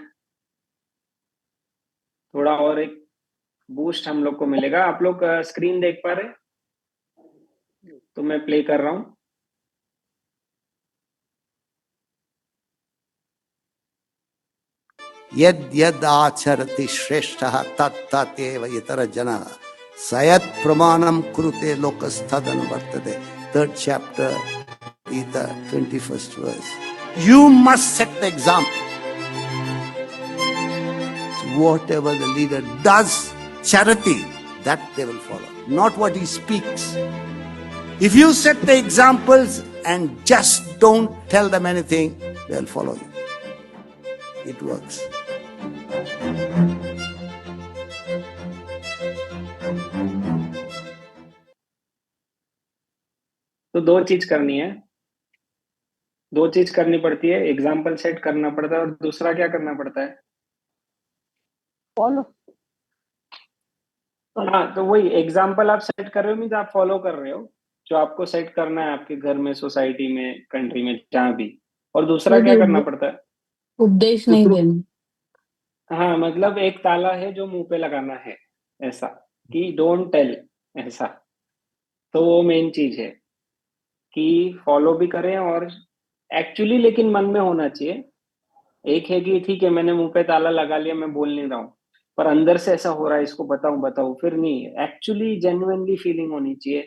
Speaker 2: थोड़ा और एक बूस्ट हम लोग को मिलेगा। आप लोग स्क्रीन देख पा रहे? तो मैं प्ले कर रहा हूं।
Speaker 9: यद यद आचरति श्रेष्ठः तत् तत् एव इतर जनः सयत् प्रमाणम कुरुते लोकस्तदनुवर्तते। Third chapter, the 21st verse. You must set the example. Whatever the leader does, charity, that they will follow, not what he speaks. If you set the examples and just don't tell them anything, they'll follow you. It works.
Speaker 2: तो दो चीज करनी है, दो चीज करनी पड़ती है, एग्जाम्पल सेट करना पड़ता है और दूसरा क्या करना पड़ता है?
Speaker 5: फॉलो।
Speaker 2: हाँ, तो वही एग्जाम्पल आप सेट कर रहे हो मीन्स आप फॉलो कर रहे हो जो आपको सेट करना है आपके घर में, सोसाइटी में, कंट्री में, जहाँ भी। और दूसरा क्या करना पड़ता है?
Speaker 10: उपदेश नहीं देना।
Speaker 2: हाँ, मतलब एक ताला है जो मुंह पे लगाना है ऐसा, कि डोंट टेल ऐसा। तो वो मेन चीज है कि फॉलो भी करें और एक्चुअली, लेकिन मन में होना चाहिए। एक है कि ठीक है मैंने मुंह पे ताला लगा लिया, मैं बोल नहीं रहा हूँ, पर अंदर से ऐसा हो रहा है, इसको बताऊं बताऊं, फिर नहीं। एक्चुअली जेन्युइनली फीलिंग होनी चाहिए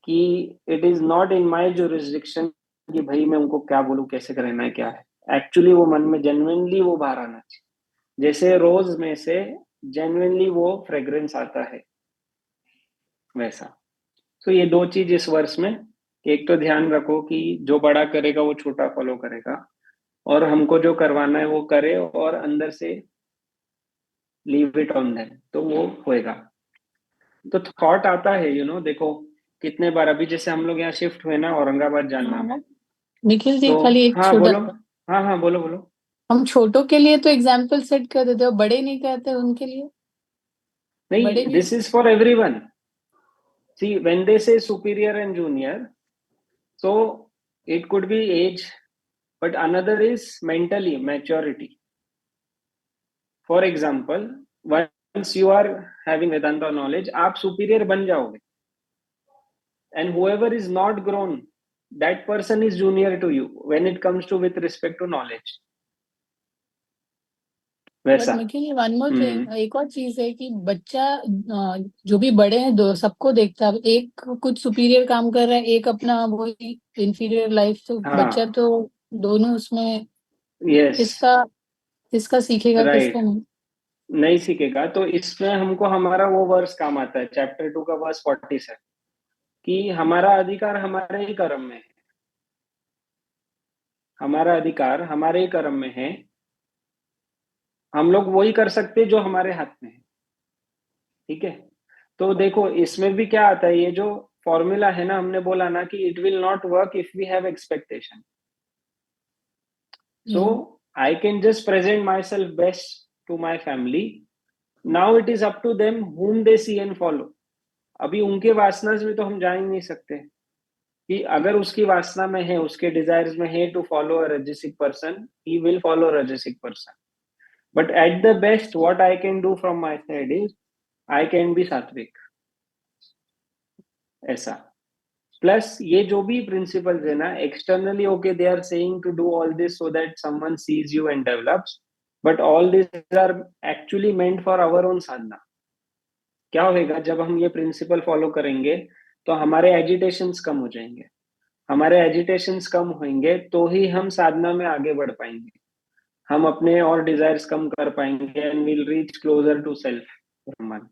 Speaker 2: कि it is not in my jurisdiction, कि भाई मैं उनको क्या बोलूं, कैसे करना है, क्या है। एक्चुअली वो मन में जेन्युइनली वो बाहर आना चाहिए, जैसे रोज में से जेन्युइनली वो फ्रेग्रेंस आता है वैसा। तो ये दो चीज इस वर्ष में, एक तो ध्यान रखो कि जो बड़ा करेगा वो छोटा फॉलो करेगा, और हमको जो करवाना है वो करे, और अंदर से लीव इट ऑन देम, तो वो होएगा। तो थॉट आता है देखो कितने बार, अभी जैसे हम लोग यहाँ शिफ्ट हुए ना औरंगाबाद जाना में,
Speaker 10: निखिल जी
Speaker 2: तो
Speaker 10: खाली एक
Speaker 2: हाँ
Speaker 10: छोटा,
Speaker 2: बोलो, हाँ बोलो बोलो।
Speaker 10: हम छोटों के लिए तो एग्जाम्पल सेट कर देते हो, बड़े नहीं कहते उनके लिए? बड़े
Speaker 2: नहीं,
Speaker 10: भी
Speaker 2: this is for everyone. See when they say superior and junior, so it could be age, but another is mentally maturity. For example, once you are having Vedanta knowledge, आप superior बन जाओगे, and whoever is not grown, that person is junior to you when it comes to with respect to knowledge.
Speaker 10: But
Speaker 2: वैसा।
Speaker 10: Nikhil one more thing, एक और चीज है कि बच्चा जो भी बड़े हैं दो सबको देखता है, एक कुछ सुपीरियर काम कर रहा है, एक अपना वही इंफीरियर लाइफ, तो
Speaker 2: हाँ,
Speaker 10: बच्चा तो दोनों उसमें
Speaker 2: यस,
Speaker 10: किसका सीखेगा
Speaker 2: राइट,
Speaker 10: किसका नहीं।
Speaker 2: नहीं सीखेगा। तो इसमें हमको हमारा वो वर्स काम आता है, चैप्टर 2 का वर्स 47, कि हमारा अधिकार हमारे ही कर्म में है, हमारा अधिकार हमारे ही कर्म में है, हम लोग वही कर सकते जो हमारे हाथ में है। ठीक है, तो देखो इसमें भी क्या आता है, ये जो फॉर्मूला है ना, हमने बोला ना कि it will not work if we have expectation. So I can just present myself best to my family. Now it is up to them whom they see and follow. अभी उनके वासनास में तो हम जा ही नहीं सकते कि अगर उसकी वासना में है, उसके डिजायर्स में है to follow a rajasic person, he will follow rajasic person. But at the best what I can do from my side is I can be sattvic. ऐसा. प्लस ये जो भी प्रिंसिपल्स है ना, externally okay they are saying to do all this so that someone sees you and develops, but all this are actually meant for our own sadhana. क्या होगा जब हम ये प्रिंसिपल फॉलो करेंगे तो हमारे एजिटेशंस कम हो जाएंगे. हमारे एजिटेशंस कम होंगे तो ही हम साधना में आगे बढ़ पाएंगे. हम अपने और डिजायर्स कम कर पाएंगे and will reach closer to self Brahman.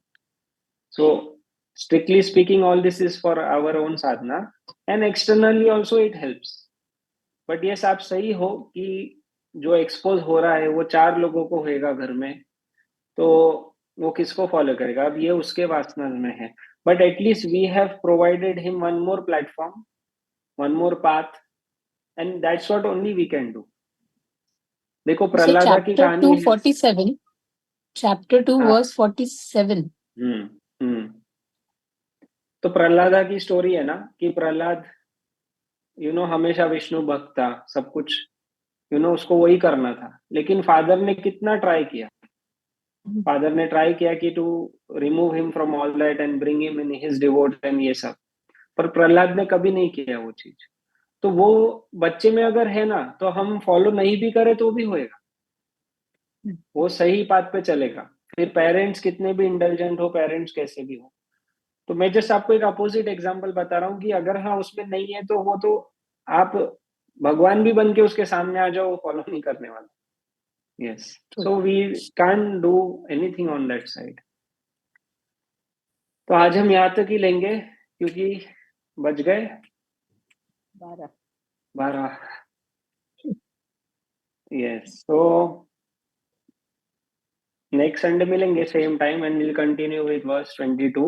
Speaker 2: So strictly speaking all this is for our own sadhana and externally also it helps. but yes, आप सही हो कि जो एक्सपोज हो रहा है वो 4 लोगों को होएगा घर में, तो वो किसको फॉलो करेगा. अब ये उसके वासना में है, but at least we have provided him one more platform, one more path, and that's what only we can do. देखो प्रहलादा की कहानी है.
Speaker 10: 47 chapter 2 verse 47.
Speaker 2: तो प्रहलादा की स्टोरी है ना कि प्रहलाद हमेशा विष्णु भक्त था, सब कुछ उसको वही करना था, लेकिन फादर ने कितना ट्राई किया. फादर ने ट्राई किया कि to remove him from all that and bring him in his devote and ये सब, पर प्रहलाद ने कभी नहीं किया वो चीज. तो वो बच्चे में अगर है ना, तो हम फॉलो नहीं भी करें तो भी होएगा, वो सही पाथ पे चलेगा. फिर पेरेंट्स कितने भी इंटेलिजेंट हो, पेरेंट्स कैसे भी हो. तो मैं जस्ट आपको एक अपोजिट एग्जांपल बता रहा हूँ कि अगर हाँ उसमें नहीं है तो वो तो आप भगवान भी बन के उसके सामने आ जाओ, फॉलो नहीं करने वाला. Yes, so we can do anything on that side. तो आज हम यहाँ तक ही लेंगे क्योंकि बज गए 12. यस, तो नेक्स्ट संडे मिलेंगे same time and will continue with verse 22.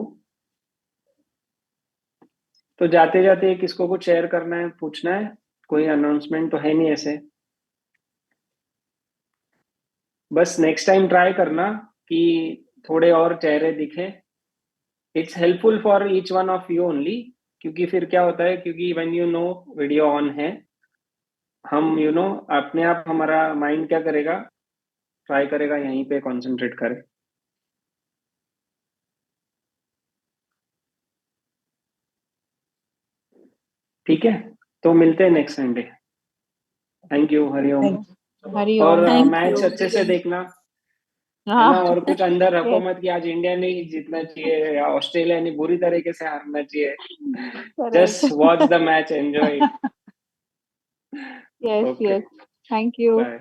Speaker 2: तो जाते जाते किसको कुछ शेयर करना है, पूछना है? कोई अनाउंसमेंट तो है नहीं ऐसे. बस नेक्स्ट टाइम ट्राई करना कि थोड़े और चेहरे दिखे. It's helpful for each one of you only, क्योंकि फिर क्या होता है, क्योंकि व्हेन वीडियो ऑन है, हम अपने आप हमारा माइंड क्या करेगा, ट्राई करेगा यहीं पे कंसंट्रेट करे. ठीक है, तो मिलते हैं next Sunday. Thank you. Hariom.
Speaker 6: Hariom.
Speaker 2: और
Speaker 3: Thank
Speaker 2: मैच
Speaker 3: you.
Speaker 2: अच्छे से देखना है ना,
Speaker 6: हाँ,
Speaker 2: और कुछ अंदर रखो मत कि आज इंडिया नहीं जीतना चाहिए या ऑस्ट्रेलिया नहीं बुरी तरीके से हारना चाहिए. Just watch the match, enjoy.
Speaker 6: yes,
Speaker 2: Okay.
Speaker 6: yes. Thank you.
Speaker 2: Bye.